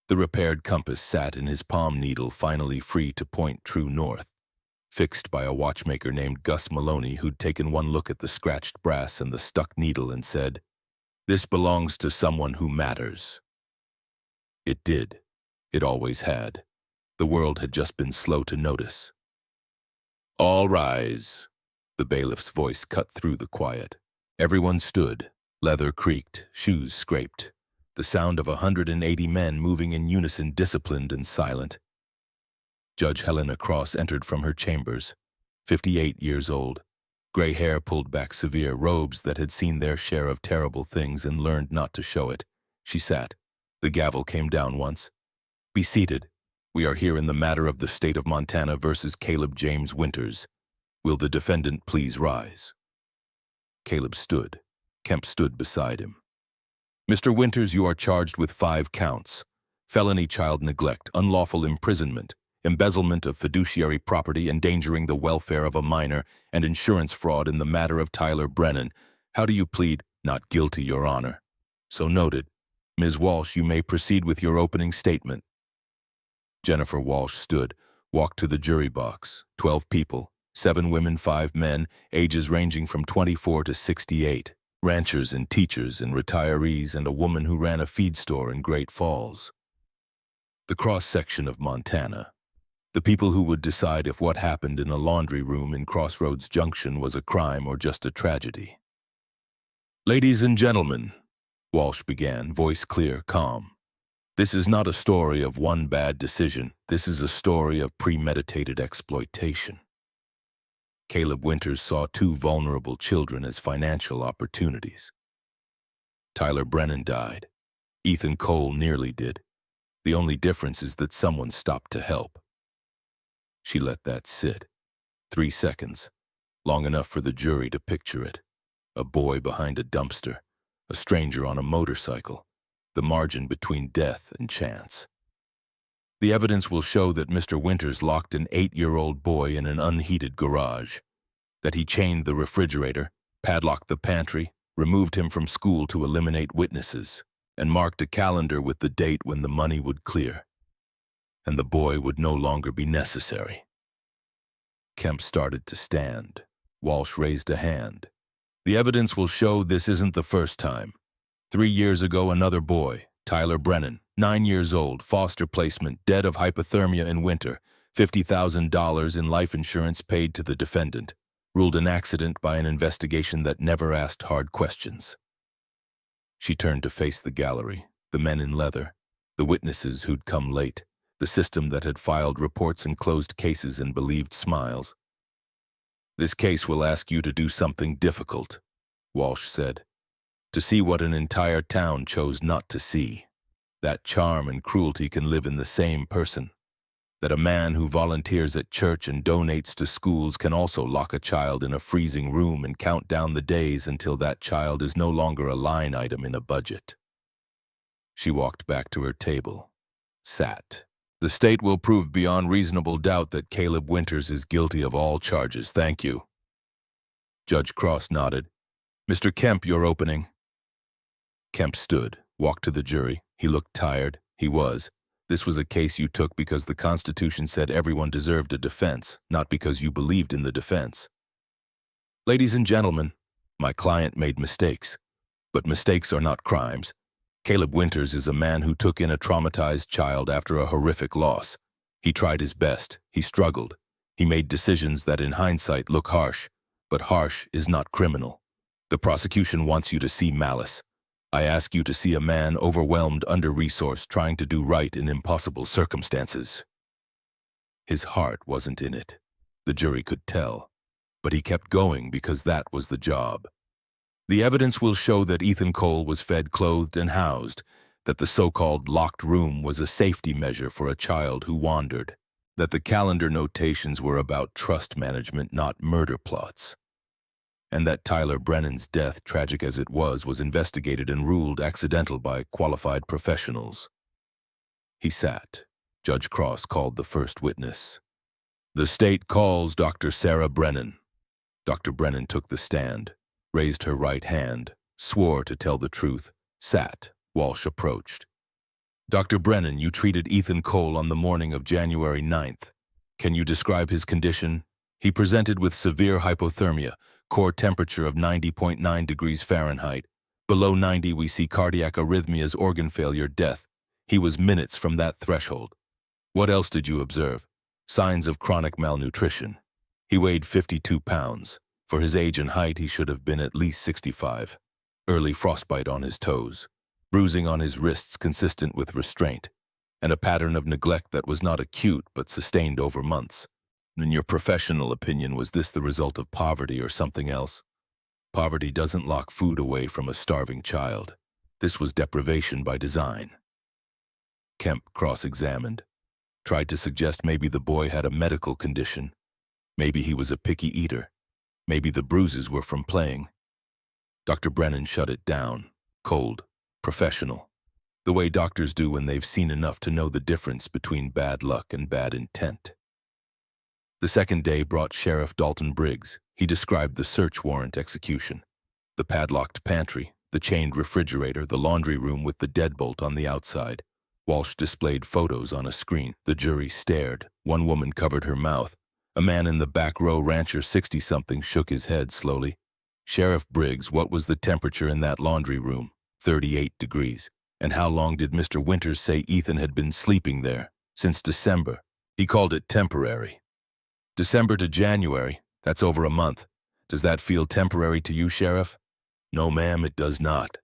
The repaired compass sat in his palm needle, finally free to point true north, fixed by a watchmaker named Gus Maloney who'd taken one look at the scratched brass and the stuck needle and said, "This belongs to someone who matters." It did. It always had. The world had just been slow to notice. "All rise." The bailiff's voice cut through the quiet. Everyone stood. Leather creaked, shoes scraped. The sound of 180 men moving in unison, disciplined and silent. Judge Helena Cross entered from her chambers, 58 years old. Gray hair pulled back severe, robes that had seen their share of terrible things and learned not to show it. She sat. The gavel came down once. "Be seated. We are here in the matter of the state of Montana versus Caleb James Winters. Will the defendant please rise?" Caleb stood. Kemp stood beside him. "Mr. Winters, you are charged with 5 counts. Felony child neglect, unlawful imprisonment, embezzlement of fiduciary property, endangering the welfare of a minor, and insurance fraud in the matter of Tyler Brennan. How do you plead?" "Not guilty, Your Honor." "So noted. Ms. Walsh, you may proceed with your opening statement." Jennifer Walsh stood, walked to the jury box. 12 people, 7 women, 5 men, ages ranging from 24 to 68. Ranchers and teachers and retirees, and a woman who ran a feed store in Great Falls. The cross-section of Montana. The people who would decide if what happened in a laundry room in Crossroads Junction was a crime or just a tragedy. "Ladies and gentlemen," Walsh began, voice clear, calm. "This is not a story of one bad decision. This is a story of premeditated exploitation." Caleb Winters saw 2 vulnerable children as financial opportunities. Tyler Brennan died. Ethan Cole nearly did. The only difference is that someone stopped to help. She let that sit. 3 seconds, long enough for the jury to picture it. A boy behind a dumpster, a stranger on a motorcycle, the margin between death and chance. The evidence will show that Mr. Winters locked an 8-year-old boy in an unheated garage, that he chained the refrigerator, padlocked the pantry, removed him from school to eliminate witnesses, and marked a calendar with the date when the money would clear, and the boy would no longer be necessary. Kemp started to stand. Walsh raised a hand. "The evidence will show this isn't the first time. 3 years ago, another boy, Tyler Brennan, 9 years old, foster placement, dead of hypothermia in winter, $50,000 in life insurance paid to the defendant, ruled an accident by an investigation that never asked hard questions." She turned to face the gallery, the men in leather, the witnesses who'd come late, the system that had filed reports and closed cases and believed smiles. "This case will ask you to do something difficult," Walsh said. "To see what an entire town chose not to see. That charm and cruelty can live in the same person. That a man who volunteers at church and donates to schools can also lock a child in a freezing room and count down the days until that child is no longer a line item in a budget." She walked back to her table, sat. The state will prove beyond reasonable doubt that Caleb Winters is guilty of all charges. Thank you. Judge Cross nodded. Mr. Kemp, your opening. Kemp stood, walked to the jury. He looked tired. He was. This was a case you took because the Constitution said everyone deserved a defense, not because you believed in the defense. Ladies and gentlemen, my client made mistakes. But mistakes are not crimes. Caleb Winters is a man who took in a traumatized child after a horrific loss. He tried his best. He struggled. He made decisions that in hindsight look harsh, but harsh is not criminal. The prosecution wants you to see malice. I ask you to see a man overwhelmed, under-resourced, trying to do right in impossible circumstances. His heart wasn't in it. The jury could tell. But he kept going because that was the job. The evidence will show that Ethan Cole was fed, clothed, and housed, that the so-called locked room was a safety measure for a child who wandered, that the calendar notations were about trust management, not murder plots, and that Tyler Brennan's death, tragic as it was investigated and ruled accidental by qualified professionals. He sat. Judge Cross called the first witness. The state calls Dr. Sarah Brennan. Dr. Brennan took the stand, raised her right hand, swore to tell the truth, sat. Walsh approached. Dr. Brennan, you treated Ethan Cole on the morning of January 9th. Can you describe his condition? He presented with severe hypothermia, core temperature of 90.9 degrees Fahrenheit. Below 90 we see cardiac arrhythmias, organ failure, death. He was minutes from that threshold. What else did you observe? Signs of chronic malnutrition. He weighed 52 pounds. For his age and height, he should have been at least 65. Early frostbite on his toes. Bruising on his wrists consistent with restraint. And a pattern of neglect that was not acute but sustained over months. In your professional opinion, was this the result of poverty or something else? Poverty doesn't lock food away from a starving child. This was deprivation by design. Kemp cross-examined. Tried to suggest maybe the boy had a medical condition. Maybe he was a picky eater. Maybe the bruises were from playing. Dr. Brennan shut it down. Cold. Professional. The way doctors do when they've seen enough to know the difference between bad luck and bad intent. The second day brought Sheriff Dalton Briggs. He described the search warrant execution. The padlocked pantry, the chained refrigerator, the laundry room with the deadbolt on the outside. Walsh displayed photos on a screen. The jury stared. One woman covered her mouth. A man in the back row, rancher 60-something, shook his head slowly. Sheriff Briggs, what was the temperature in that laundry room? 38 degrees. And how long did Mr. Winters say Ethan had been sleeping there? Since December. He called it temporary. December to January, that's over a month. Does that feel temporary to you, Sheriff? No, ma'am, it does not.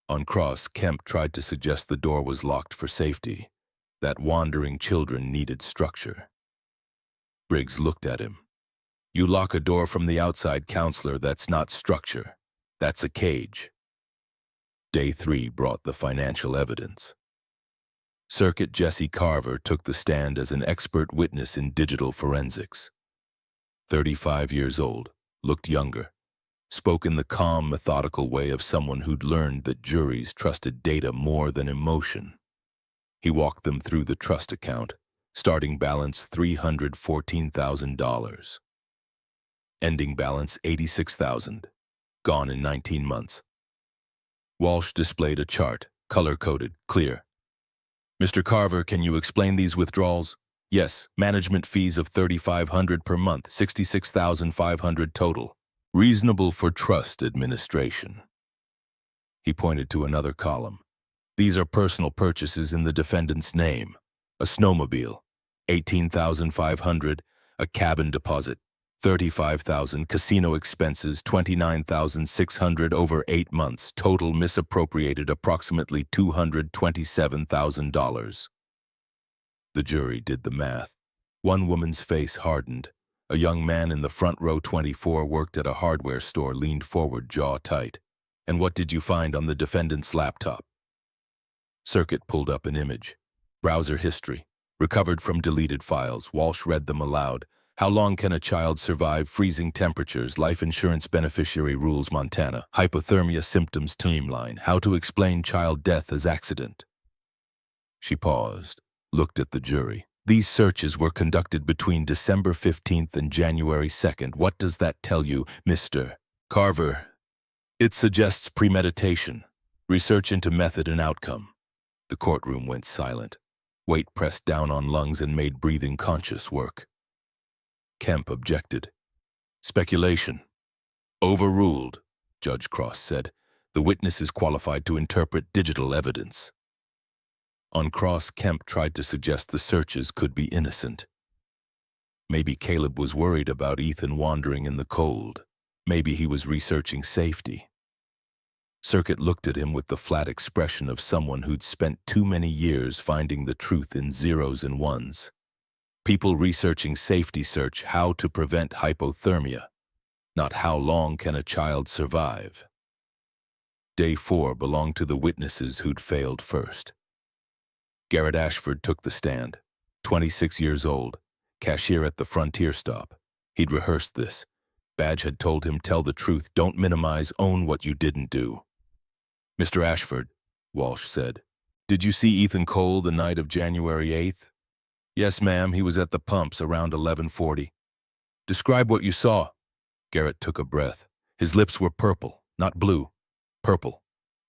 On cross, Kemp tried to suggest the door was locked for safety, that wandering children needed structure. Briggs looked at him. You lock a door from the outside, counselor, that's not structure. That's a cage. Day 3 brought the financial evidence. Circuit Jesse Carver took the stand as an expert witness in digital forensics. 35 years old, looked younger, spoke in the calm, methodical way of someone who'd learned that juries trusted data more than emotion. He walked them through the trust account, starting balance $314,000. Ending balance $86,000, gone in 19 months. Walsh displayed a chart, color-coded, clear. Mr. Carver, can you explain these withdrawals? Yes, management fees of $3,500 per month, $66,500 total. Reasonable for trust administration. He pointed to another column. These are personal purchases in the defendant's name. A snowmobile, $18,500, a cabin deposit, $35,000, casino expenses, $29,600 over 8 months, total misappropriated approximately $227,000. The jury did the math. One woman's face hardened. A young man in the front row, 24, worked at a hardware store, leaned forward, jaw tight. And what did you find on the defendant's laptop? Circuit pulled up an image. Browser history. Recovered from deleted files. Walsh read them aloud. How long can a child survive freezing temperatures? Life insurance beneficiary rules, Montana. Hypothermia symptoms timeline. How to explain child death as accident. She paused, looked at the jury. These searches were conducted between December 15th and January 2nd. What does that tell you, Mr. Carver? It suggests premeditation, research into method and outcome. The courtroom went silent. Weight pressed down on lungs and made breathing conscious work. Kemp objected. Speculation. Overruled, Judge Cross said. The witness is qualified to interpret digital evidence. On cross, Kemp tried to suggest the searches could be innocent. Maybe Caleb was worried about Ethan wandering in the cold. Maybe he was researching safety. Circuit looked at him with the flat expression of someone who'd spent too many years finding the truth in zeros and ones. People researching safety search how to prevent hypothermia, not how long can a child survive. Day 4 belonged to the witnesses who'd failed first. Garrett Ashford took the stand, 26 years old, cashier at the Frontier stop. He'd rehearsed this. Badge had told him, tell the truth, don't minimize, own what you didn't do. Mr. Ashford, Walsh said, did you see Ethan Cole the night of January 8th? Yes, ma'am, he was at the pumps around 11:40. Describe what you saw. Garrett took a breath. His lips were purple, not blue. Purple.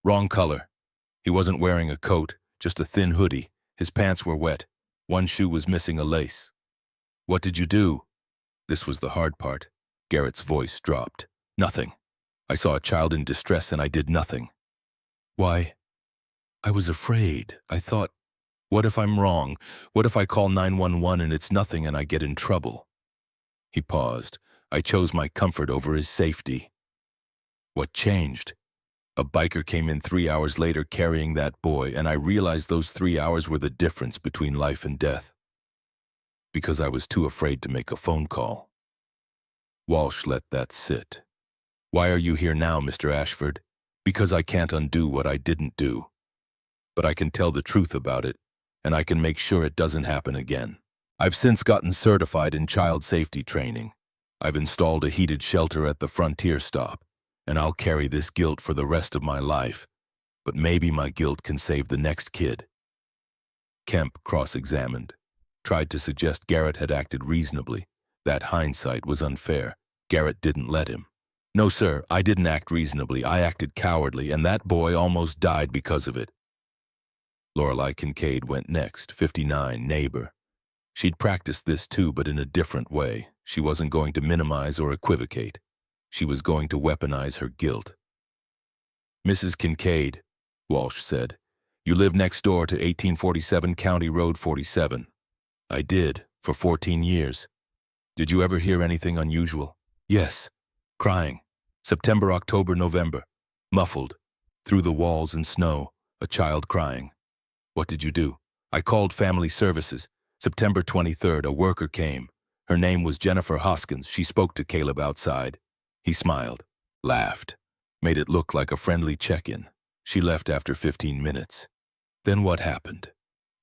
Wrong color. He wasn't wearing a coat, just a thin hoodie. His pants were wet. One shoe was missing a lace. What did you do? This was the hard part. Garrett's voice dropped. Nothing. I saw a child in distress and I did nothing. Why? I was afraid. I thought, what if I'm wrong? What if I call 911 and it's nothing and I get in trouble? He paused. I chose my comfort over his safety. What changed? A biker came in 3 hours later carrying that boy, and I realized those 3 hours were the difference between life and death. Because I was too afraid to make a phone call. Walsh let that sit. Why are you here now, Mr. Ashford? Because I can't undo what I didn't do. But I can tell the truth about it, and I can make sure it doesn't happen again. I've since gotten certified in child safety training. I've installed a heated shelter at the Frontier stop, and I'll carry this guilt for the rest of my life. But maybe my guilt can save the next kid. Kemp cross-examined, tried to suggest Garrett had acted reasonably. That hindsight was unfair. Garrett didn't let him. No, sir, I didn't act reasonably. I acted cowardly, and that boy almost died because of it. Lorelei Kincaid went next, 59, neighbor. She'd practiced this too, but in a different way. She wasn't going to minimize or equivocate. She was going to weaponize her guilt. Mrs. Kincaid, Walsh said, you live next door to 1847 County Road 47. I did, for 14 years. Did you ever hear anything unusual? Yes. Crying. September, October, November. Muffled. Through the walls and snow. A child crying. What did you do? I called family services. September 23rd, a worker came. Her name was Jennifer Hoskins. She spoke to Caleb outside. He smiled, laughed, made it look like a friendly check-in. She left after 15 minutes. Then what happened?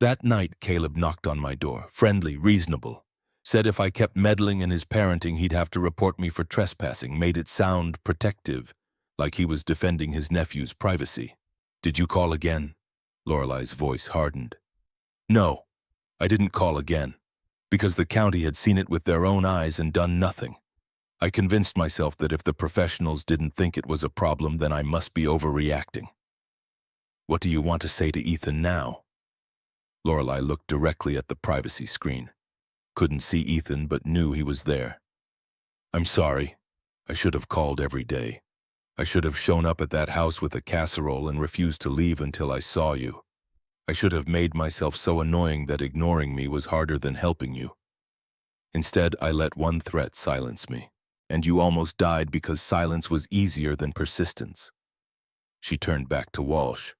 That night, Caleb knocked on my door, friendly, reasonable. Said if I kept meddling in his parenting, he'd have to report me for trespassing, made it sound protective, like he was defending his nephew's privacy. Did you call again? Lorelei's voice hardened. No, I didn't call again, because the county had seen it with their own eyes and done nothing. I convinced myself that if the professionals didn't think it was a problem, then I must be overreacting. What do you want to say to Ethan now? Lorelei looked directly at the privacy screen. Couldn't see Ethan, but knew he was there. I'm sorry. I should have called every day. I should have shown up at that house with a casserole and refused to leave until I saw you. I should have made myself so annoying that ignoring me was harder than helping you. Instead, I let one threat silence me, and you almost died because silence was easier than persistence. She turned back to Walsh.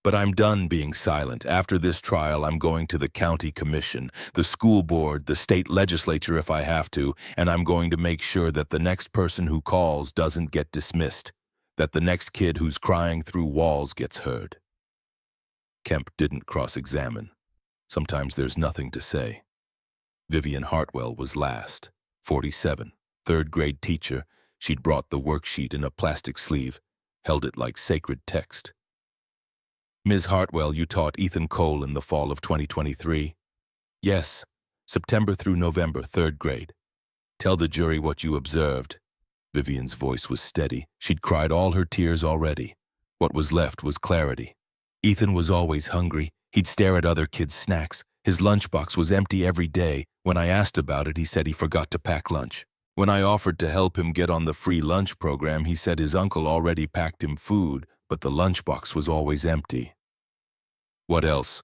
But I'm done being silent. After this trial, I'm going to the county commission, the school board, the state legislature if I have to, and I'm going to make sure that the next person who calls doesn't get dismissed, that the next kid who's crying through walls gets heard. Kemp didn't cross-examine. Sometimes there's nothing to say. Vivian Hartwell was last, 47, third-grade teacher. She'd brought the worksheet in a plastic sleeve, held it like sacred text. Ms. Hartwell, you taught Ethan Cole in the fall of 2023. Yes, September through November, third grade. Tell the jury what you observed. Vivian's voice was steady. She'd cried all her tears already. What was left was clarity. Ethan was always hungry. He'd stare at other kids' snacks. His lunchbox was empty every day. When I asked about it, he said he forgot to pack lunch. When I offered to help him get on the free lunch program, he said his uncle already packed him food, but the lunchbox was always empty. What else?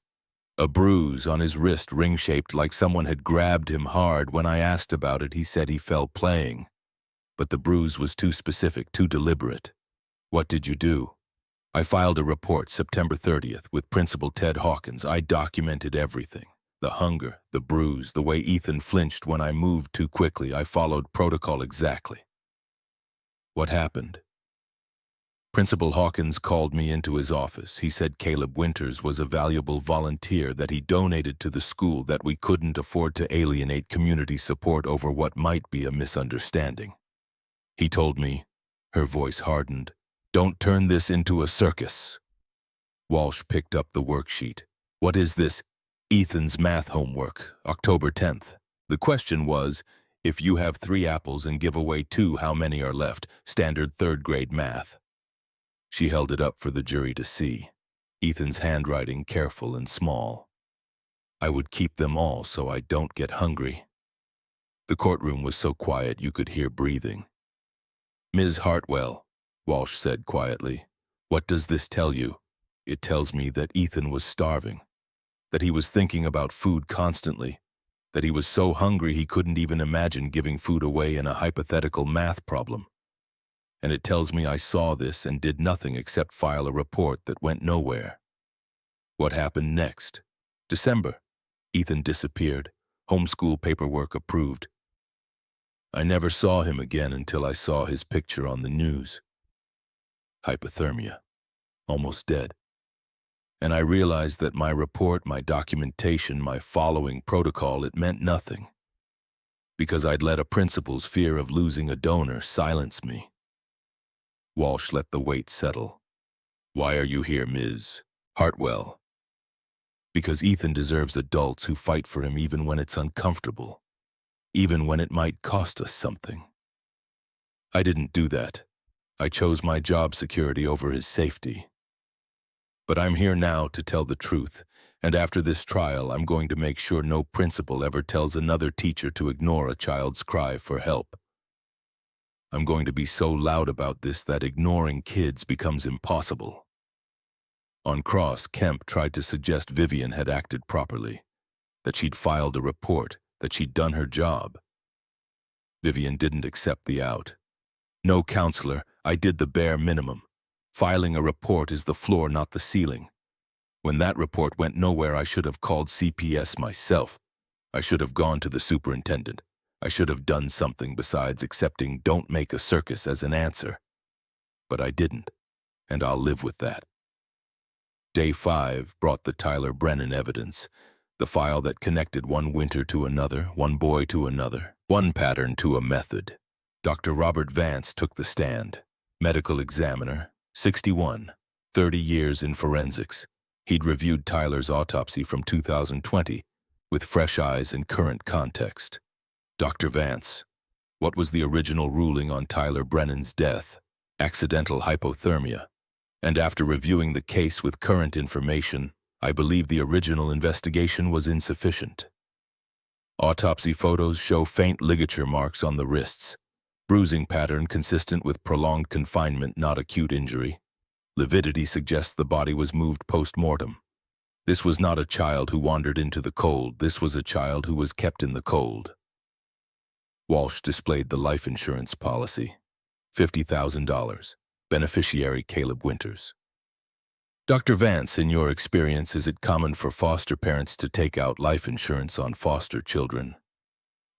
A bruise on his wrist, ring-shaped like someone had grabbed him hard. When I asked about it, he said he fell playing. But the bruise was too specific, too deliberate. What did you do? I filed a report September 30th with Principal Ted Hawkins. I documented everything. The hunger, the bruise, the way Ethan flinched when I moved too quickly. I followed protocol exactly. What happened? Principal Hawkins called me into his office. He said Caleb Winters was a valuable volunteer that he donated to the school, that we couldn't afford to alienate community support over what might be a misunderstanding. He told me, her voice hardened, "Don't turn this into a circus." Walsh picked up the worksheet. What is this? Ethan's math homework, October 10th. The question was, if you have 3 apples and give away 2, how many are left? Standard third grade math. She held it up for the jury to see. Ethan's handwriting careful and small. I would keep them all so I don't get hungry. The courtroom was so quiet you could hear breathing. Ms. Hartwell, Walsh said quietly, what does this tell you? It tells me that Ethan was starving, that he was thinking about food constantly, that he was so hungry he couldn't even imagine giving food away in a hypothetical math problem. And it tells me I saw this and did nothing except file a report that went nowhere. What happened next? December. Ethan disappeared. Homeschool paperwork approved. I never saw him again until I saw his picture on the news. Hypothermia. Almost dead. And I realized that my report, my documentation, my following protocol, it meant nothing. Because I'd let a principal's fear of losing a donor silence me. Walsh let the weight settle. Why are you here, Ms. Hartwell? Because Ethan deserves adults who fight for him even when it's uncomfortable, even when it might cost us something. I didn't do that. I chose my job security over his safety. But I'm here now to tell the truth, and after this trial, I'm going to make sure no principal ever tells another teacher to ignore a child's cry for help. I'm going to be so loud about this that ignoring kids becomes impossible. On cross, Kemp tried to suggest Vivian had acted properly, that she'd filed a report, that she'd done her job. Vivian didn't accept the out. No, counselor, I did the bare minimum. Filing a report is the floor, not the ceiling. When that report went nowhere, I should have called CPS myself. I should have gone to the superintendent. I should have done something besides accepting "don't make a circus" as an answer. But I didn't, and I'll live with that. Day 5 brought the Tyler Brennan evidence, the file that connected one winter to another, one boy to another, one pattern to a method. Dr. Robert Vance took the stand. Medical examiner, 61, 30 years in forensics. He'd reviewed Tyler's autopsy from 2020 with fresh eyes and current context. Dr. Vance, what was the original ruling on Tyler Brennan's death? Accidental hypothermia. And after reviewing the case with current information, I believe the original investigation was insufficient. Autopsy photos show faint ligature marks on the wrists, bruising pattern consistent with prolonged confinement, not acute injury. Lividity suggests the body was moved post-mortem. This was not a child who wandered into the cold. This was a child who was kept in the cold. Walsh displayed the life insurance policy. $50,000. Beneficiary Caleb Winters. Dr. Vance, in your experience, is it common for foster parents to take out life insurance on foster children?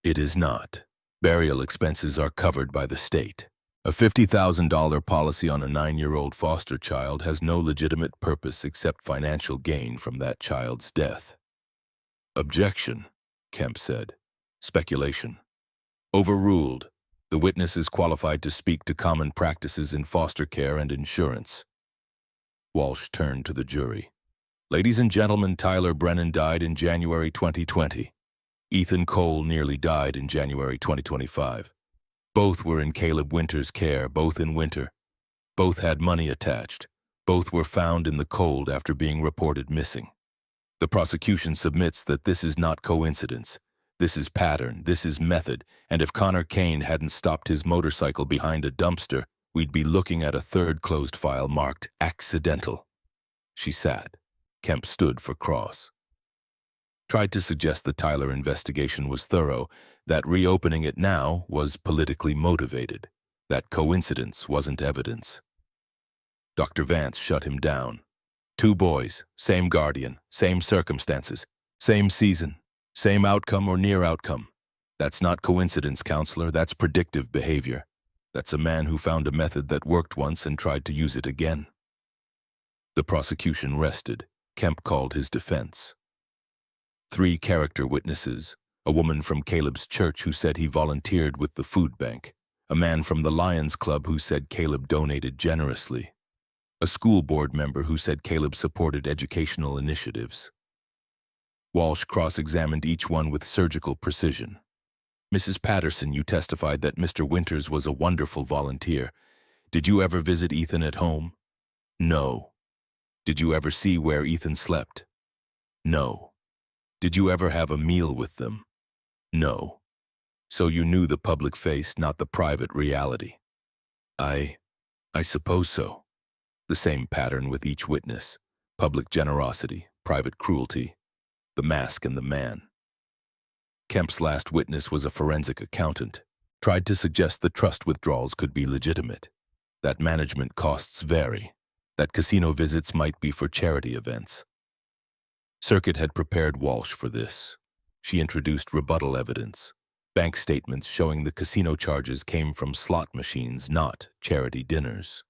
It is not. Burial expenses are covered by the state. A $50,000 policy on a 9-year-old foster child has no legitimate purpose except financial gain from that child's death. Objection, Kemp said. Speculation. Overruled. The witness is qualified to speak to common practices in foster care and insurance. Walsh turned to the jury. Ladies and gentlemen, Tyler Brennan died in January 2020. Ethan Cole nearly died in January 2025. Both were in Caleb Winters' care, both in winter. Both had money attached. Both were found in the cold after being reported missing. The prosecution submits that this is not coincidence. This is pattern, this is method, and if Connor Kane hadn't stopped his motorcycle behind a dumpster, we'd be looking at a third closed file marked accidental. She sat. Kemp stood for cross. Tried to suggest the Tyler investigation was thorough, that reopening it now was politically motivated, that coincidence wasn't evidence. Dr. Vance shut him down. 2 boys, same guardian, same circumstances, same season, same outcome or near outcome. That's not coincidence, counselor, that's predictive behavior. That's a man who found a method that worked once and tried to use it again. The prosecution rested. Kemp called his defense. 3 character witnesses, a woman from Caleb's church who said he volunteered with the food bank, a man from the Lions Club who said Caleb donated generously, a school board member who said Caleb supported educational initiatives. Walsh cross-examined each one with surgical precision. Mrs. Patterson, you testified that Mr. Winters was a wonderful volunteer. Did you ever visit Ethan at home? No. Did you ever see where Ethan slept? No. Did you ever have a meal with them? No. So you knew the public face, not the private reality. I suppose so. The same pattern with each witness. Public generosity, private cruelty, the mask and the man. Kemp's last witness was a forensic accountant. Tried to suggest the trust withdrawals could be legitimate, that management costs vary, that casino visits might be for charity events. Circuit had prepared Walsh for this. She introduced rebuttal evidence, bank statements showing the casino charges came from slot machines, not charity dinners.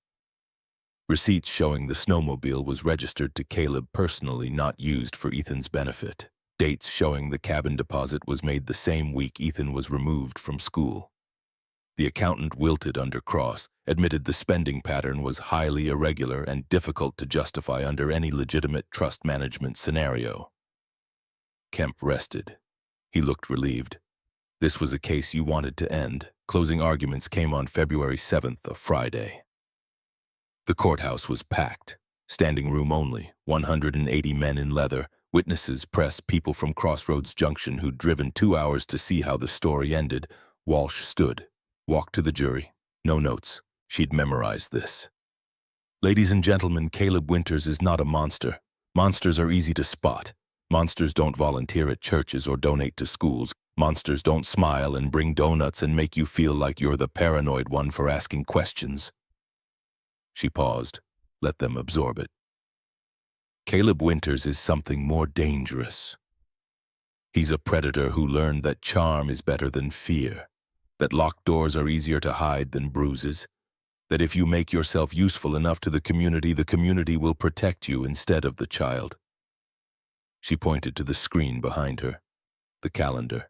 Receipts showing the snowmobile was registered to Caleb personally, not used for Ethan's benefit. Dates showing the cabin deposit was made the same week Ethan was removed from school. The accountant wilted under cross, admitted the spending pattern was highly irregular and difficult to justify under any legitimate trust management scenario. Kemp rested. He looked relieved. This was a case you wanted to end. Closing arguments came on February 7th, a Friday. The courthouse was packed. Standing room only, 180 men in leather, witnesses, press, people from Crossroads Junction who'd driven 2 hours to see how the story ended. Walsh stood, walked to the jury. No notes. She'd memorized this. Ladies and gentlemen, Caleb Winters is not a monster. Monsters are easy to spot. Monsters don't volunteer at churches or donate to schools. Monsters don't smile and bring donuts and make you feel like you're the paranoid one for asking questions. She paused. Let them absorb it. Caleb Winters is something more dangerous. He's a predator who learned that charm is better than fear, that locked doors are easier to hide than bruises, that if you make yourself useful enough to the community will protect you instead of the child. She pointed to the screen behind her, the calendar.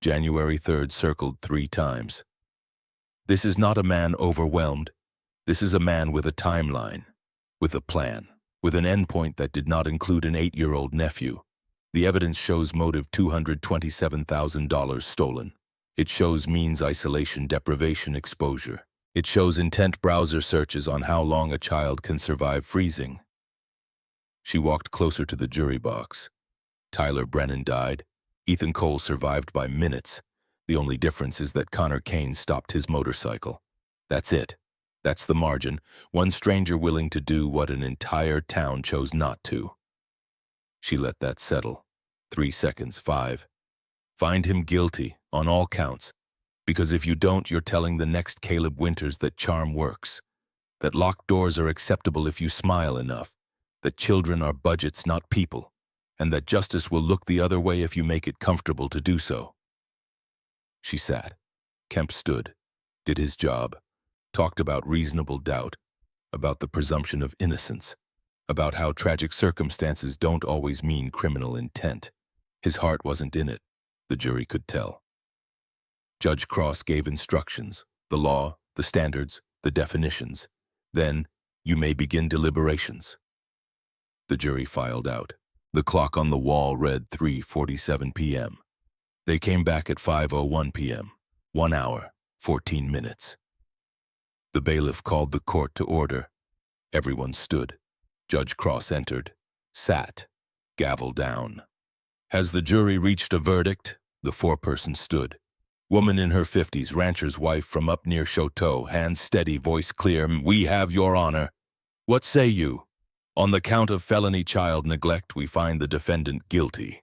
January 3rd circled 3 times. This is not a man overwhelmed. This is a man with a timeline, with a plan, with an endpoint that did not include an 8-year-old nephew. The evidence shows motive $227,000 stolen. It shows means isolation, deprivation, exposure. It shows intent browser searches on how long a child can survive freezing. She walked closer to the jury box. Tyler Brennan died. Ethan Cole survived by minutes. The only difference is that Connor Kane stopped his motorcycle. That's it. That's the margin. One stranger willing to do what an entire town chose not to. She let that settle. 3 seconds, 5. Find him guilty on all counts. Because if you don't, you're telling the next Caleb Winters that charm works. That locked doors are acceptable if you smile enough. That children are budgets, not people. And that justice will look the other way if you make it comfortable to do so. She sat. Kemp stood. Did his job. Talked about reasonable doubt, about the presumption of innocence, about how tragic circumstances don't always mean criminal intent. His heart wasn't in it, the jury could tell. Judge Cross gave instructions, the law, the standards, the definitions. Then, you may begin deliberations. The jury filed out. The clock on the wall read 3:47 p.m. They came back at 5:01 p.m. 1 hour, 14 minutes. The bailiff called the court to order. Everyone stood. Judge Cross entered, sat, gavel down. Has the jury reached a verdict? The foreperson stood. Woman in her 50s, rancher's wife from up near Choteau, hands steady, voice clear. We have your honor. What say you? On the count of felony child neglect, we find the defendant guilty.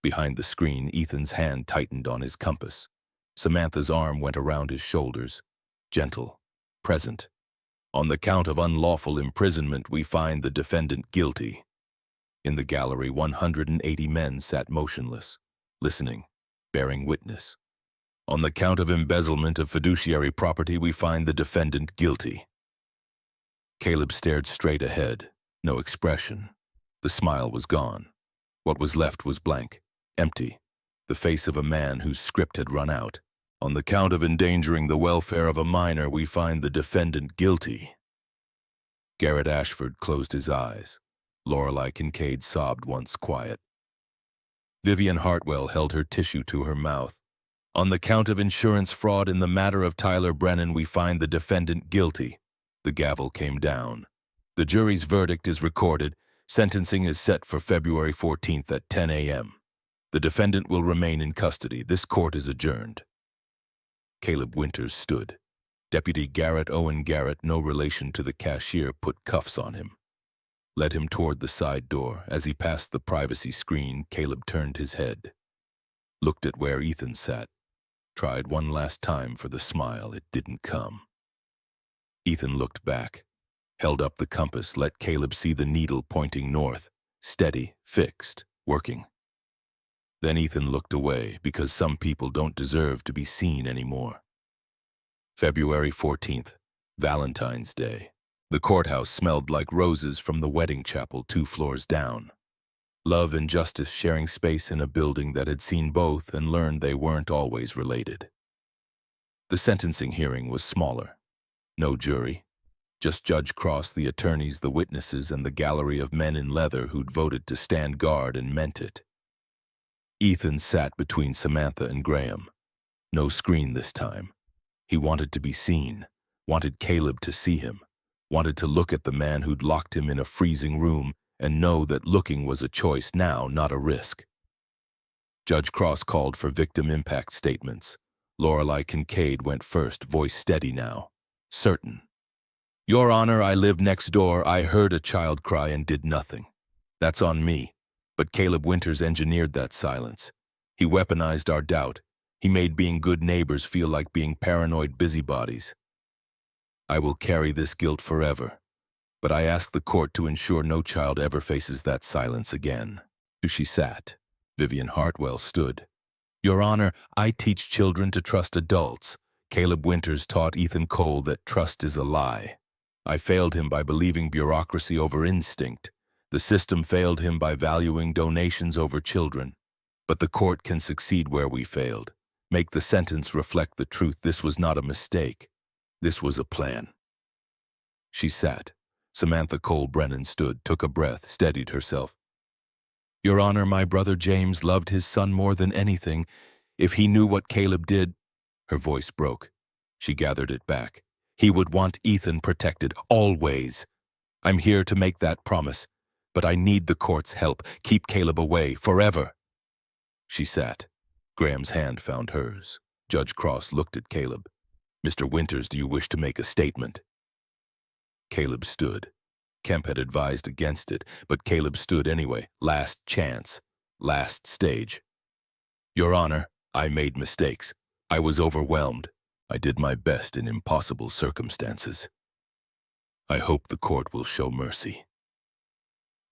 Behind the screen, Ethan's hand tightened on his compass. Samantha's arm went around his shoulders. Gentle, present. On the count of unlawful imprisonment, we find the defendant guilty. In the gallery, 180 men sat motionless, listening, bearing witness. On the count of embezzlement of fiduciary property, we find the defendant guilty. Caleb stared straight ahead, no expression. The smile was gone. What was left was blank, empty, the face of a man whose script had run out. On the count of endangering the welfare of a minor, we find the defendant guilty. Garrett Ashford closed his eyes. Lorelei Kincaid sobbed once quiet. Vivian Hartwell held her tissue to her mouth. On the count of insurance fraud in the matter of Tyler Brennan, we find the defendant guilty. The gavel came down. The jury's verdict is recorded. Sentencing is set for February 14th at 10 a.m. The defendant will remain in custody. This court is adjourned. Caleb Winters stood. Deputy Garrett Owen Garrett, no relation to the cashier, put cuffs on him. Led him toward the side door. As he passed the privacy screen, Caleb turned his head. Looked at where Ethan sat. Tried one last time for the smile. It didn't come. Ethan looked back. Held up the compass, let Caleb see the needle pointing north. Steady, fixed, working. Then Ethan looked away, because some people don't deserve to be seen anymore. February 14th, Valentine's Day. The courthouse smelled like roses from the wedding chapel 2 floors down. Love and justice sharing space in a building that had seen both and learned they weren't always related. The sentencing hearing was smaller. No jury. Just Judge Cross, the attorneys, the witnesses, and the gallery of men in leather who'd voted to stand guard and meant it. Ethan sat between Samantha and Graham. No screen this time. He wanted to be seen, wanted Caleb to see him, wanted to look at the man who'd locked him in a freezing room and know that looking was a choice now, not a risk. Judge Cross called for victim impact statements. Lorelei Kincaid went first, voice steady now, certain. Your Honor, I lived next door. I heard a child cry and did nothing. That's on me. But Caleb Winters engineered that silence. He weaponized our doubt. He made being good neighbors feel like being paranoid busybodies. I will carry this guilt forever. But I ask the court to ensure no child ever faces that silence again. She sat. Vivian Hartwell stood. Your Honor, I teach children to trust adults. Caleb Winters taught Ethan Cole that trust is a lie. I failed him by believing bureaucracy over instinct. The system failed him by valuing donations over children. But the court can succeed where we failed. Make the sentence reflect the truth. This was not a mistake. This was a plan. She sat. Samantha Cole Brennan stood, took a breath, steadied herself. Your Honor, my brother James loved his son more than anything. If he knew what Caleb did... Her voice broke. She gathered it back. He would want Ethan protected, always. I'm here to make that promise, but I need the court's help. Keep Caleb away, forever. She sat. Graham's hand found hers. Judge Cross looked at Caleb. Mr. Winters, do you wish to make a statement? Caleb stood. Kemp had advised against it, but Caleb stood anyway. Last chance. Last stage. Your Honor, I made mistakes. I was overwhelmed. I did my best in impossible circumstances. I hope the court will show mercy.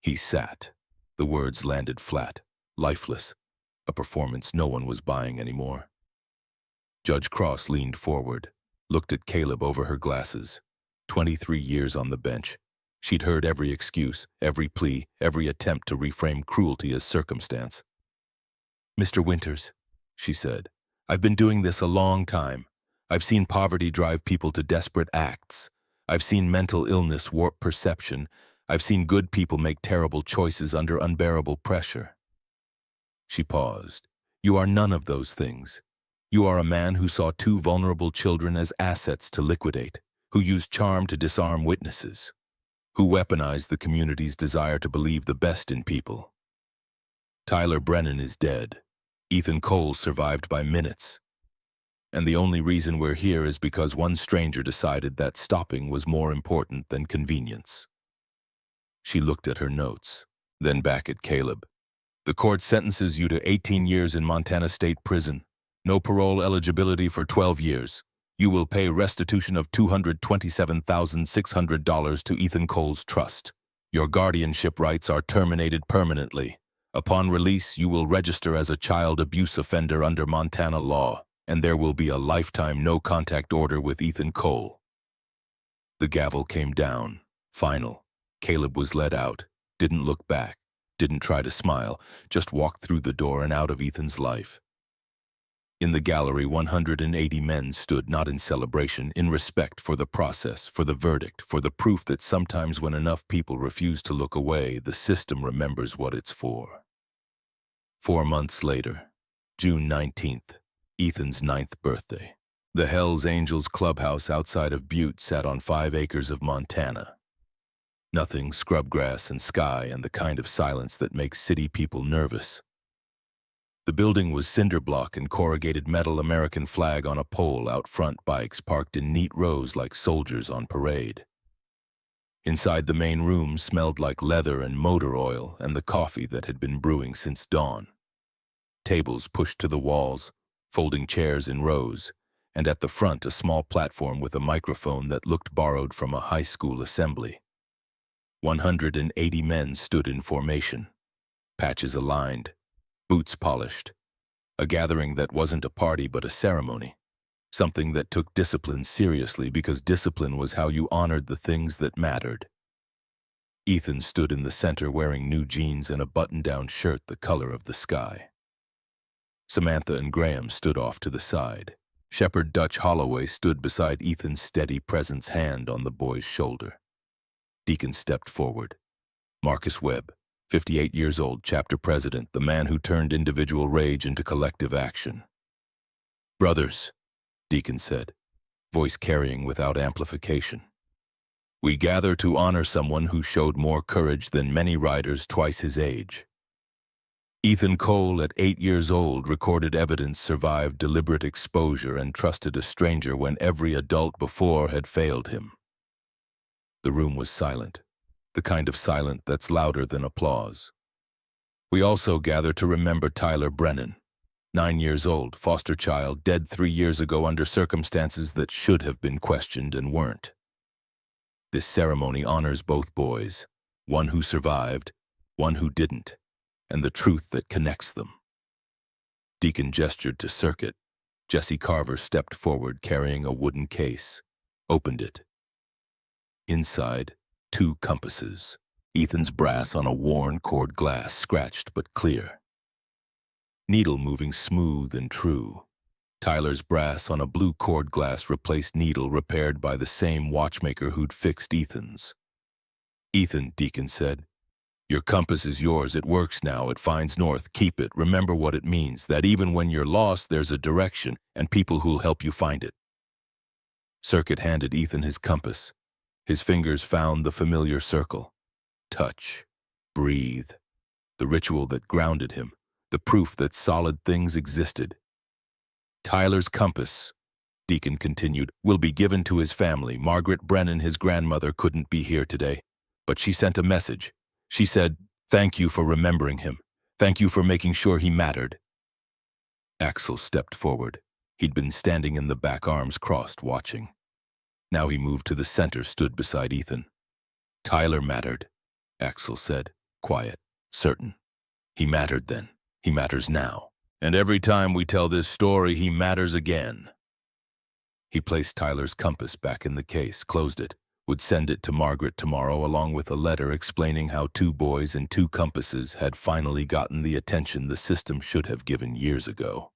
He sat. The words landed flat, lifeless, a performance no one was buying anymore. Judge Cross leaned forward, looked at Caleb over her glasses. 23 years on the bench. She'd heard every excuse, every plea, every attempt to reframe cruelty as circumstance. Mr. Winters, she said, I've been doing this a long time. I've seen poverty drive people to desperate acts. I've seen mental illness warp perception. I've seen good people make terrible choices under unbearable pressure." She paused. "You are none of those things. You are a man who saw two vulnerable children as assets to liquidate, who used charm to disarm witnesses, who weaponized the community's desire to believe the best in people. Tyler Brennan is dead. Ethan Cole survived by minutes. And the only reason we're here is because one stranger decided that stopping was more important than convenience." She looked at her notes, then back at Caleb. "The court sentences you to 18 years in Montana State Prison. No parole eligibility for 12 years. You will pay restitution of $227,600 to Ethan Cole's trust. Your guardianship rights are terminated permanently. Upon release, you will register as a child abuse offender under Montana law, and there will be a lifetime no-contact order with Ethan Cole." The gavel came down. Final. Caleb was let out, didn't look back, didn't try to smile, just walked through the door and out of Ethan's life. In the gallery, 180 men stood, not in celebration, in respect for the process, for the verdict, for the proof that sometimes when enough people refuse to look away, the system remembers what it's for. 4 months later, June 19th, Ethan's 9th birthday. The Hells Angels clubhouse outside of Butte sat on 5 acres of Montana. Nothing, scrubgrass and sky and the kind of silence that makes city people nervous. The building was cinder block and corrugated metal American flag on a pole out front, bikes parked in neat rows like soldiers on parade. Inside, the main room smelled like leather and motor oil and the coffee that had been brewing since dawn. Tables pushed to the walls, folding chairs in rows, and at the front a small platform with a microphone that looked borrowed from a high school assembly. 180 men stood in formation, patches aligned, boots polished. A gathering that wasn't a party but a ceremony. Something that took discipline seriously because discipline was how you honored the things that mattered. Ethan stood in the center wearing new jeans and a button-down shirt the color of the sky. Samantha and Graham stood off to the side. Shepherd Dutch Holloway stood beside Ethan's steady presence, hand on the boy's shoulder. Deacon stepped forward. Marcus Webb, 58 years old, chapter president, the man who turned individual rage into collective action. "Brothers," Deacon said, voice carrying without amplification, "we gather to honor someone who showed more courage than many riders twice his age. Ethan Cole, at 8 years old, recorded evidence, survived deliberate exposure, and trusted a stranger when every adult before had failed him." The room was silent, the kind of silent that's louder than applause. "We also gather to remember Tyler Brennan, 9 years old, foster child, dead 3 years ago under circumstances that should have been questioned and weren't. This ceremony honors both boys, one who survived, one who didn't, and the truth that connects them." Deacon gestured to Circuit. Jesse Carver stepped forward carrying a wooden case, opened it. Inside, 2 compasses. Ethan's brass on a worn cord glass, scratched but clear. Needle moving smooth and true. Tyler's brass on a blue cord glass replaced needle repaired by the same watchmaker who'd fixed Ethan's. "Ethan," Deacon said, "your compass is yours. It works now. It finds north. Keep it. Remember what it means, that even when you're lost, there's a direction and people who'll help you find it." Circuit handed Ethan his compass. His fingers found the familiar circle. Touch. Breathe. The ritual that grounded him. The proof that solid things existed. "Tyler's compass," Deacon continued, "will be given to his family. Margaret Brennan, his grandmother, couldn't be here today, but she sent a message. She said, 'Thank you for remembering him. Thank you for making sure he mattered.'" Axel stepped forward. He'd been standing in the back, arms crossed, watching. Now he moved to the center, stood beside Ethan. "Tyler mattered," Axel said, quiet, certain. "He mattered then. He matters now. And every time we tell this story, he matters again." He placed Tyler's compass back in the case, closed it, would send it to Margaret tomorrow along with a letter explaining how 2 boys and 2 compasses had finally gotten the attention the system should have given years ago.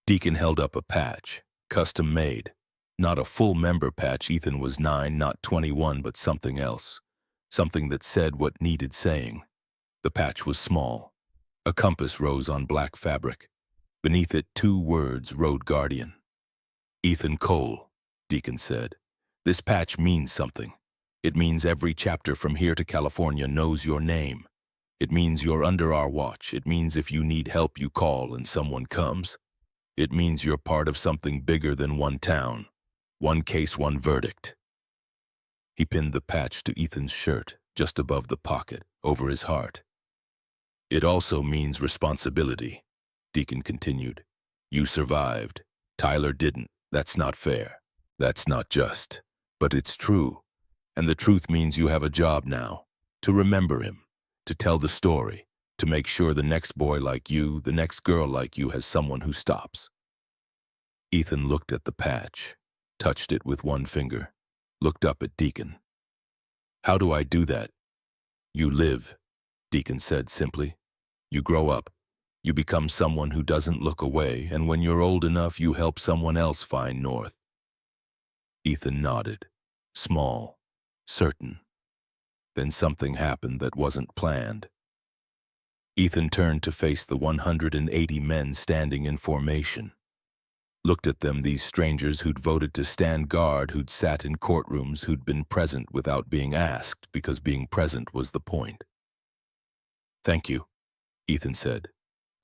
Deacon held up a patch, custom made. Not a full member patch. Ethan was 9, not 21, but something else. something that said what needed saying. The patch was small. A compass rose on black fabric. Beneath it, 2 words, Road Guardian. Ethan Cole, Deacon said. This patch means something. It means every chapter from here to California knows your name. It means you're under our watch. It means if you need help, you call and someone comes. It means you're part of something bigger than one town. One case, one verdict. He pinned the patch to Ethan's shirt, just above the pocket, over his heart. It also means responsibility, Deacon continued. You survived. Tyler didn't. That's not fair. That's not just. But it's true. And the truth means you have a job now. To remember him. To tell the story. To make sure the next boy like you, the next girl like you has someone who stops. Ethan looked at the patch, touched it with one finger, looked up at Deacon. How do I do that? You live, Deacon said simply. You grow up. You become someone who doesn't look away, and when you're old enough, you help someone else find north. Ethan nodded, small, certain. Then something happened that wasn't planned. Ethan turned to face the 180 men standing in formation. Looked at them, these strangers who'd voted to stand guard, who'd sat in courtrooms, who'd been present without being asked, because being present was the point. Thank you, Ethan said,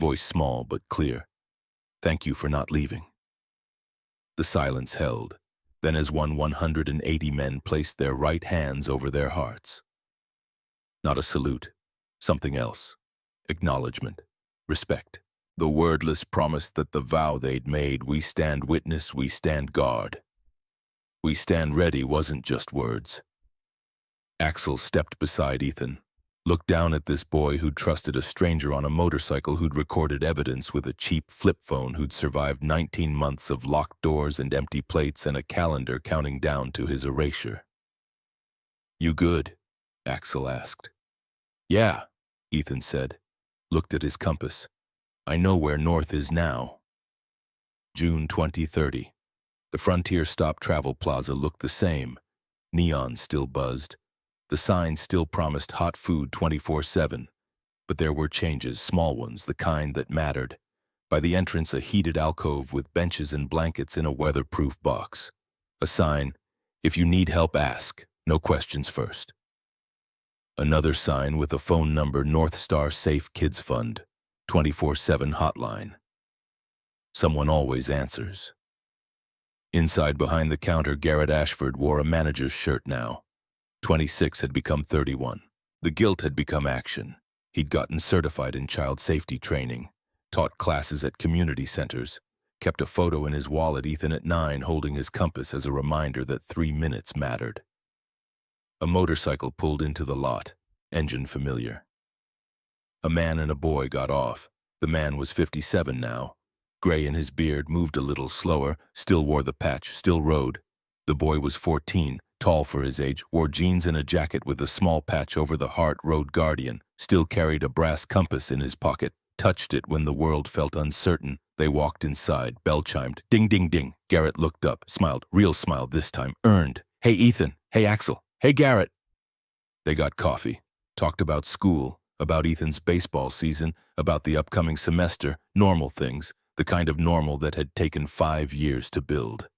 voice small but clear. Thank you for not leaving. The silence held. Then as 180 men placed their right hands over their hearts. Not a salute, something else. Acknowledgement, respect. The wordless promise that the vow they'd made, we stand witness, we stand guard. We stand ready wasn't just words. Axel stepped beside Ethan, looked down at this boy who'd trusted a stranger on a motorcycle, who'd recorded evidence with a cheap flip phone, who'd survived 19 months of locked doors and empty plates and a calendar counting down to his erasure. You good? Axel asked. Yeah, Ethan said, looked at his compass. I know where north is now. June 2030. The Frontier Stop Travel Plaza looked the same. Neon still buzzed. The sign still promised hot food 24/7. But there were changes, small ones, the kind that mattered. By the entrance, a heated alcove with benches and blankets in a weatherproof box. A sign, if you need help, ask. No questions first. Another sign with a phone number, North Star Safe Kids Fund. 24/7 hotline. Someone always answers. Inside behind the counter, Garrett Ashford wore a manager's shirt now. 26 had become 31. The guilt had become action. He'd gotten certified in child safety training, taught classes at community centers, kept a photo in his wallet, Ethan at 9 holding his compass as a reminder that 3 minutes mattered. A motorcycle pulled into the lot, engine familiar. A man and a boy got off. The man was 57 now. Gray in his beard, moved a little slower, still wore the patch, still rode. The boy was 14, tall for his age, wore jeans and a jacket with a small patch over the heart, Road Guardian, still carried a brass compass in his pocket, touched it when the world felt uncertain. They walked inside, bell chimed, ding, ding, ding. Garrett looked up, smiled, real smile this time, earned. Hey, Ethan. Hey, Axel. Hey, Garrett. They got coffee, talked about school, about Ethan's baseball season, about the upcoming semester, normal things, the kind of normal that had taken 5 years to build.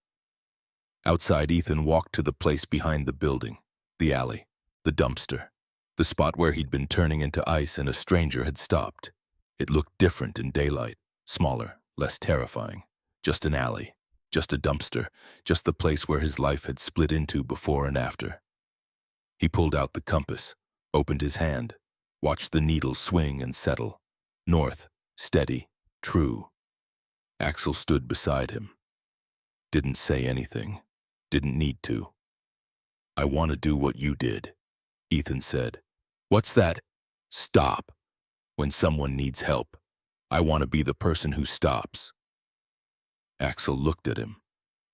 Outside, Ethan walked to the place behind the building, the alley, the dumpster, the spot where he'd been turning into ice and a stranger had stopped. It looked different in daylight, smaller, less terrifying. Just an alley, just a dumpster, just the place where his life had split into before and after. He pulled out the compass, opened his hand, watched the needle swing and settle. North, steady, true. Axel stood beside him. Didn't say anything. Didn't need to. I want to do what you did, Ethan said. What's that? Stop. When someone needs help, I want to be the person who stops. Axel looked at him.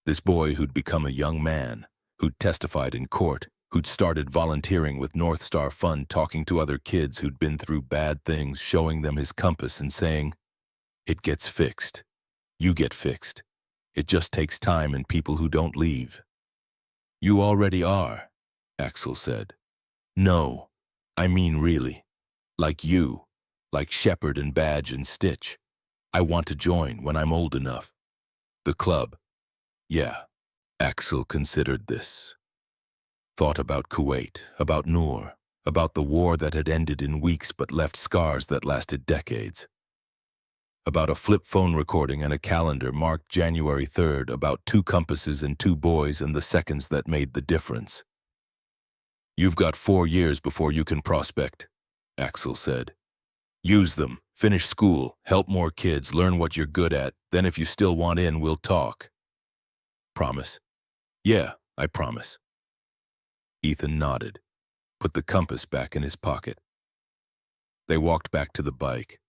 This boy who'd become a young man, who'd testified in court, who'd started volunteering with North Star Fund, talking to other kids who'd been through bad things, showing them his compass and saying, it gets fixed. You get fixed. It just takes time and people who don't leave. You already are, Axel said. No, I mean really. Like you. Like Shepherd and Badge and Stitch. I want to join when I'm old enough. The club. Yeah. Axel considered this. Thought about Kuwait, about Noor, about the war that had ended in weeks but left scars that lasted decades. About a flip phone recording and a calendar marked January 3rd, about 2 compasses and 2 boys and the seconds that made the difference. You've got 4 years before you can prospect, Axel said. Use them, finish school, help more kids, learn what you're good at, then if you still want in, we'll talk. Promise? Yeah, I promise. Ethan nodded, put the compass back in his pocket. They walked back to the bike.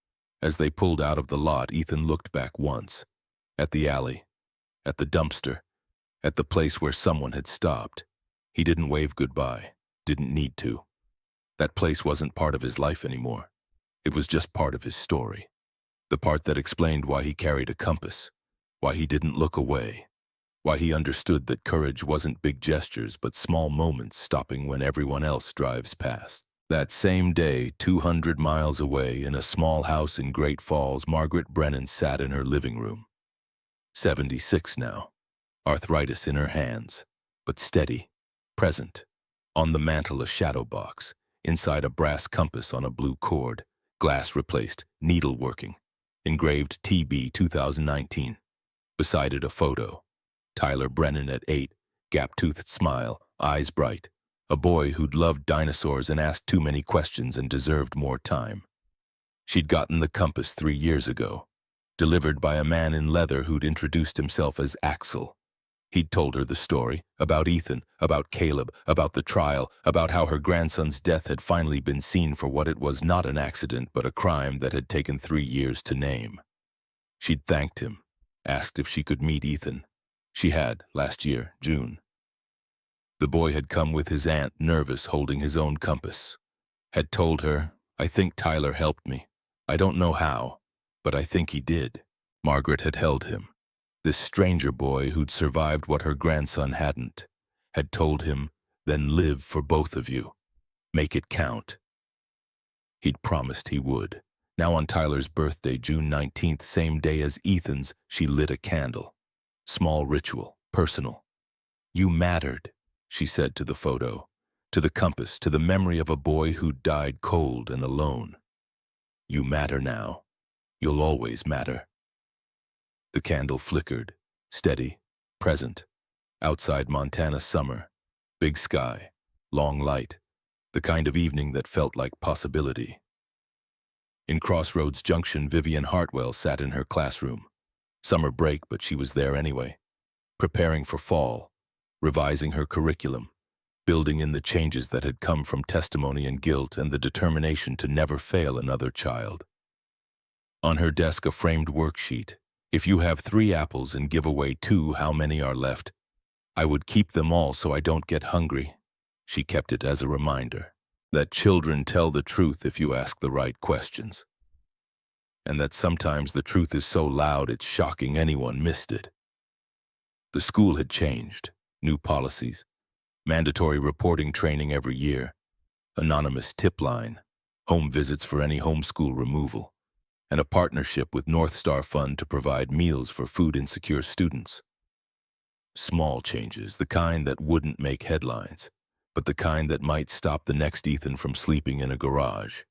As they pulled out of the lot, Ethan looked back once. At the alley, at the dumpster, at the place where someone had stopped. He didn't wave goodbye, didn't need to. That place wasn't part of his life anymore. It was just part of his story. The part that explained why he carried a compass, why he didn't look away, why he understood that courage wasn't big gestures but small moments stopping when everyone else drives past. That same day, 200 miles away, in a small house in Great Falls, Margaret Brennan sat in her living room. 76 now, arthritis in her hands, but steady, present. On the mantel, a shadow box, inside a brass compass on a blue cord, glass replaced, needle working, engraved TB 2019. Beside it, a photo. Tyler Brennan at 8, gap-toothed smile, eyes bright. A boy who'd loved dinosaurs and asked too many questions and deserved more time. She'd gotten the compass 3 years ago, delivered by a man in leather who'd introduced himself as Axel. He'd told her the story, about Ethan, about Caleb, about the trial, about how her grandson's death had finally been seen for what it was, not an accident but a crime that had taken 3 years to name. She'd thanked him, asked if she could meet Ethan. She had, last year, June. The boy had come with his aunt, nervous, holding his own compass. Had told her, I think Tyler helped me. I don't know how, but I think he did. Margaret had held him. This stranger boy who'd survived what her grandson hadn't. Had told him, then live for both of you. Make it count. He'd promised he would. Now on Tyler's birthday, June 19th, same day as Ethan's, she lit a candle. Small ritual, personal. You mattered, she said to the photo, to the compass, to the memory of a boy who died cold and alone. You matter now. You'll always matter. The candle flickered, steady, present. Outside Montana summer, big sky, long light, the kind of evening that felt like possibility. In Crossroads Junction, Vivian Hartwell sat in her classroom. Summer break, but she was there anyway, preparing for fall, revising her curriculum, building in the changes that had come from testimony and guilt and the determination to never fail another child. On her desk, a framed worksheet. If you have 3 apples and give away 2, how many are left? I would keep them all so I don't get hungry. She kept it as a reminder that children tell the truth if you ask the right questions. And that sometimes the truth is so loud it's shocking anyone missed it. The school had changed. New policies, mandatory reporting training every year, anonymous tip line, home visits for any homeschool removal, and a partnership with North Star Fund to provide meals for food-insecure students. Small changes, the kind that wouldn't make headlines, but the kind that might stop the next Ethan from sleeping in a garage.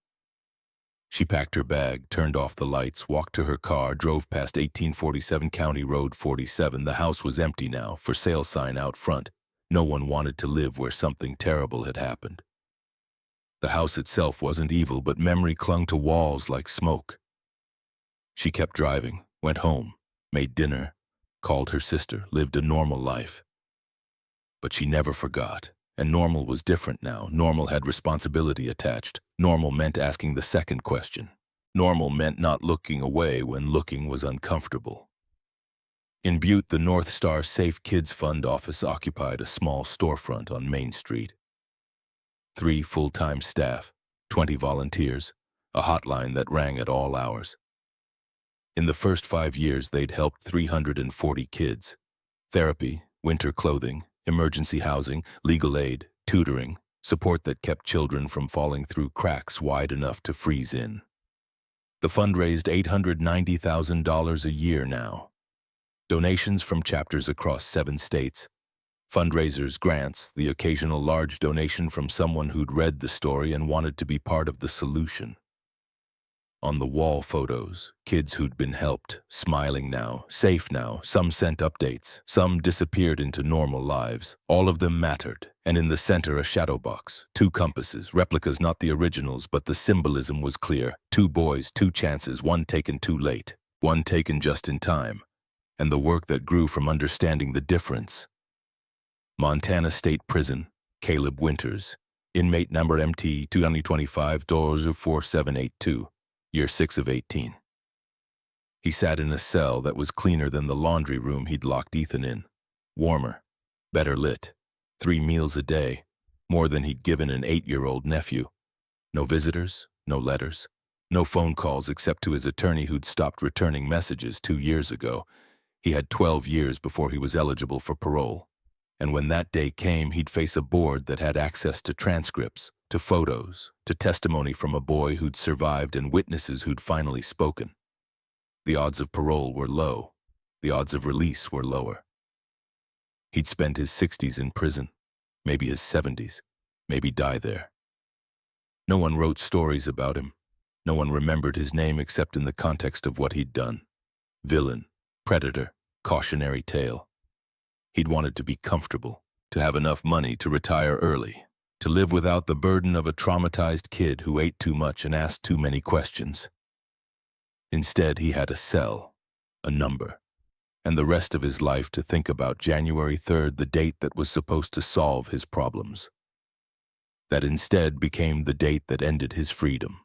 She packed her bag, turned off the lights, walked to her car, drove past 1847 County Road 47. The house was empty now, for sale sign out front. No one wanted to live where something terrible had happened. The house itself wasn't evil, but memory clung to walls like smoke. She kept driving, went home, made dinner, called her sister, lived a normal life. But she never forgot. And normal was different now. Normal had responsibility attached. Normal meant asking the second question. Normal meant not looking away when looking was uncomfortable. In Butte, the North Star Safe Kids Fund office occupied a small storefront on Main Street. 3 full-time staff, 20 volunteers, a hotline that rang at all hours. In the first 5 years, they'd helped 340 kids. Therapy, winter clothing, emergency housing, legal aid, tutoring, support that kept children from falling through cracks wide enough to freeze in. The fund raised $890,000 a year now. Donations from chapters across 7 states, fundraisers, grants, the occasional large donation from someone who'd read the story and wanted to be part of the solution. On the wall photos, kids who'd been helped, smiling now, safe now, some sent updates, some disappeared into normal lives. All of them mattered, and in the center a shadow box, 2 compasses, replicas not the originals, but the symbolism was clear. 2 boys, 2 chances, one taken too late, one taken just in time, and the work that grew from understanding the difference. Montana State Prison, Caleb Winters, inmate number MT 2025-4782. Year 6 of 18. He sat in a cell that was cleaner than the laundry room he'd locked Ethan in. Warmer, better lit, 3 meals a day, more than he'd given an 8-year-old nephew. No visitors, no letters, no phone calls except to his attorney who'd stopped returning messages 2 years ago. He had 12 years before he was eligible for parole. And when that day came, he'd face a board that had access to transcripts, to photos, to testimony from a boy who'd survived and witnesses who'd finally spoken. The odds of parole were low. The odds of release were lower. He'd spend his 60s in prison, maybe his 70s, maybe die there. No one wrote stories about him. No one remembered his name except in the context of what he'd done. Villain, predator, cautionary tale. He'd wanted to be comfortable, to have enough money to retire early, to live without the burden of a traumatized kid who ate too much and asked too many questions. Instead, he had a cell, a number, and the rest of his life to think about January 3rd, the date that was supposed to solve his problems. That instead became the date that ended his freedom.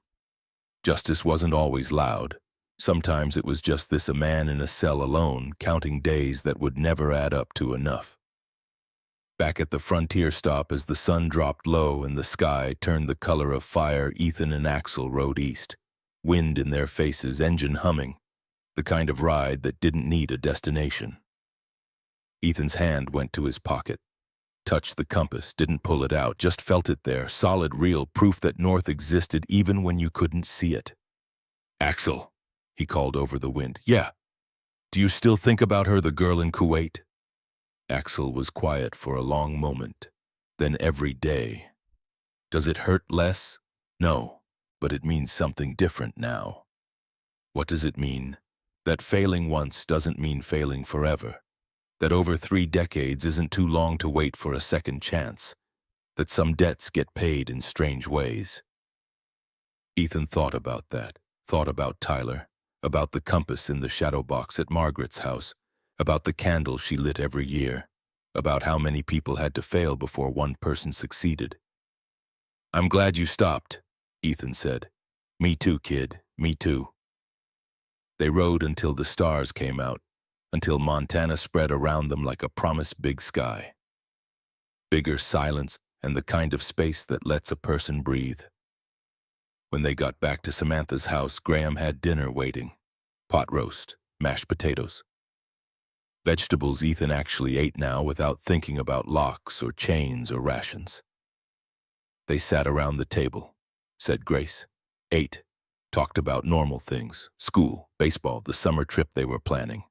Justice wasn't always loud. Sometimes it was just this, a man in a cell alone, counting days that would never add up to enough. Back at the frontier stop, as the sun dropped low and the sky turned the color of fire, Ethan and Axel rode east. Wind in their faces, engine humming, the kind of ride that didn't need a destination. Ethan's hand went to his pocket, touched the compass, didn't pull it out, just felt it there, solid, real, proof that north existed even when you couldn't see it. "Axel," he called over the wind. "Yeah. Do you still think about her, the girl in Kuwait?" Axel was quiet for a long moment. Then every day. "Does it hurt less?" "No, but it means something different now." "What does it mean?" "That failing once doesn't mean failing forever. That over 3 decades isn't too long to wait for a second chance. That some debts get paid in strange ways." Ethan thought about that, thought about Tyler, about the compass in the shadow box at Margaret's house, about the candle she lit every year, about how many people had to fail before one person succeeded. "I'm glad you stopped," Ethan said. "Me too, kid, me too." They rode until the stars came out, until Montana spread around them like a promised big sky. Bigger silence and the kind of space that lets a person breathe. When they got back to Samantha's house, Graham had dinner waiting. Pot roast, mashed potatoes. Vegetables Ethan actually ate now without thinking about locks or chains or rations. They sat around the table, said grace, ate, talked about normal things, school, baseball, the summer trip they were planning.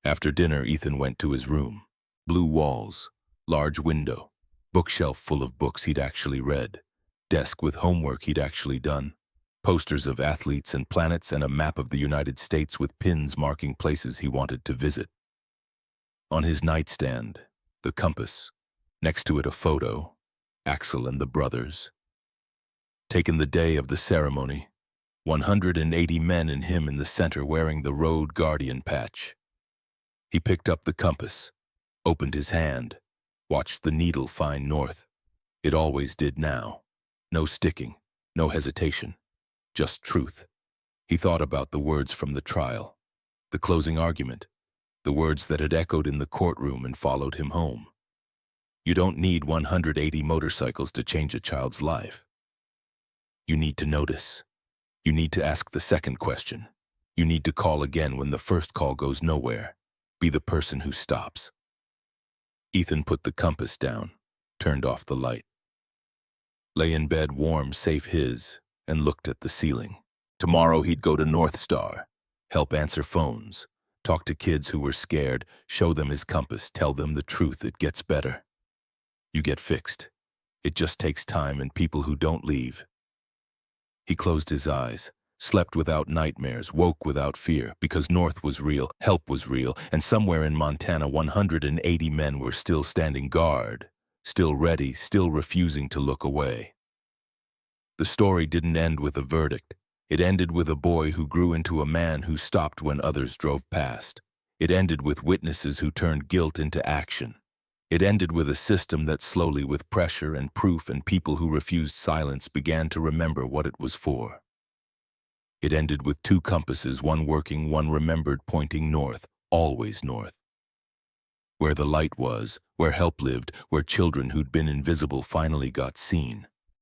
After dinner, Ethan went to his room. Blue walls, large window, bookshelf full of books he'd actually read, desk with homework he'd actually done, posters of athletes and planets, and a map of the United States with pins marking places he wanted to visit. On his nightstand, the compass, next to it a photo, Axel and the brothers. Taken the day of the ceremony, 180 men and him in the center wearing the Road Guardian patch. He picked up the compass, opened his hand, watched the needle find north. It always did now. No sticking, no hesitation, just truth. He thought about the words from the trial, the closing argument, the words that had echoed in the courtroom and followed him home. You don't need 180 motorcycles to change a child's life. You need to notice. You need to ask the second question. You need to call again when the first call goes nowhere. Be the person who stops. Ethan put the compass down, turned off the light. Lay in bed warm, safe his, and looked at the ceiling. Tomorrow he'd go to North Star, help answer phones, talk to kids who were scared, show them his compass, tell them the truth. It gets better. You get fixed. It just takes time and people who don't leave. He closed his eyes, slept without nightmares, woke without fear, because North was real, help was real, and somewhere in Montana 180 men were still standing guard, still ready, still refusing to look away. The story didn't end with a verdict. It ended with a boy who grew into a man who stopped when others drove past. It ended with witnesses who turned guilt into action. It ended with a system that slowly, with pressure and proof and people who refused silence, began to remember what it was for. It ended with two compasses, one working, one remembered, pointing north, always north. Where the light was, where help lived, where children who'd been invisible finally got seen.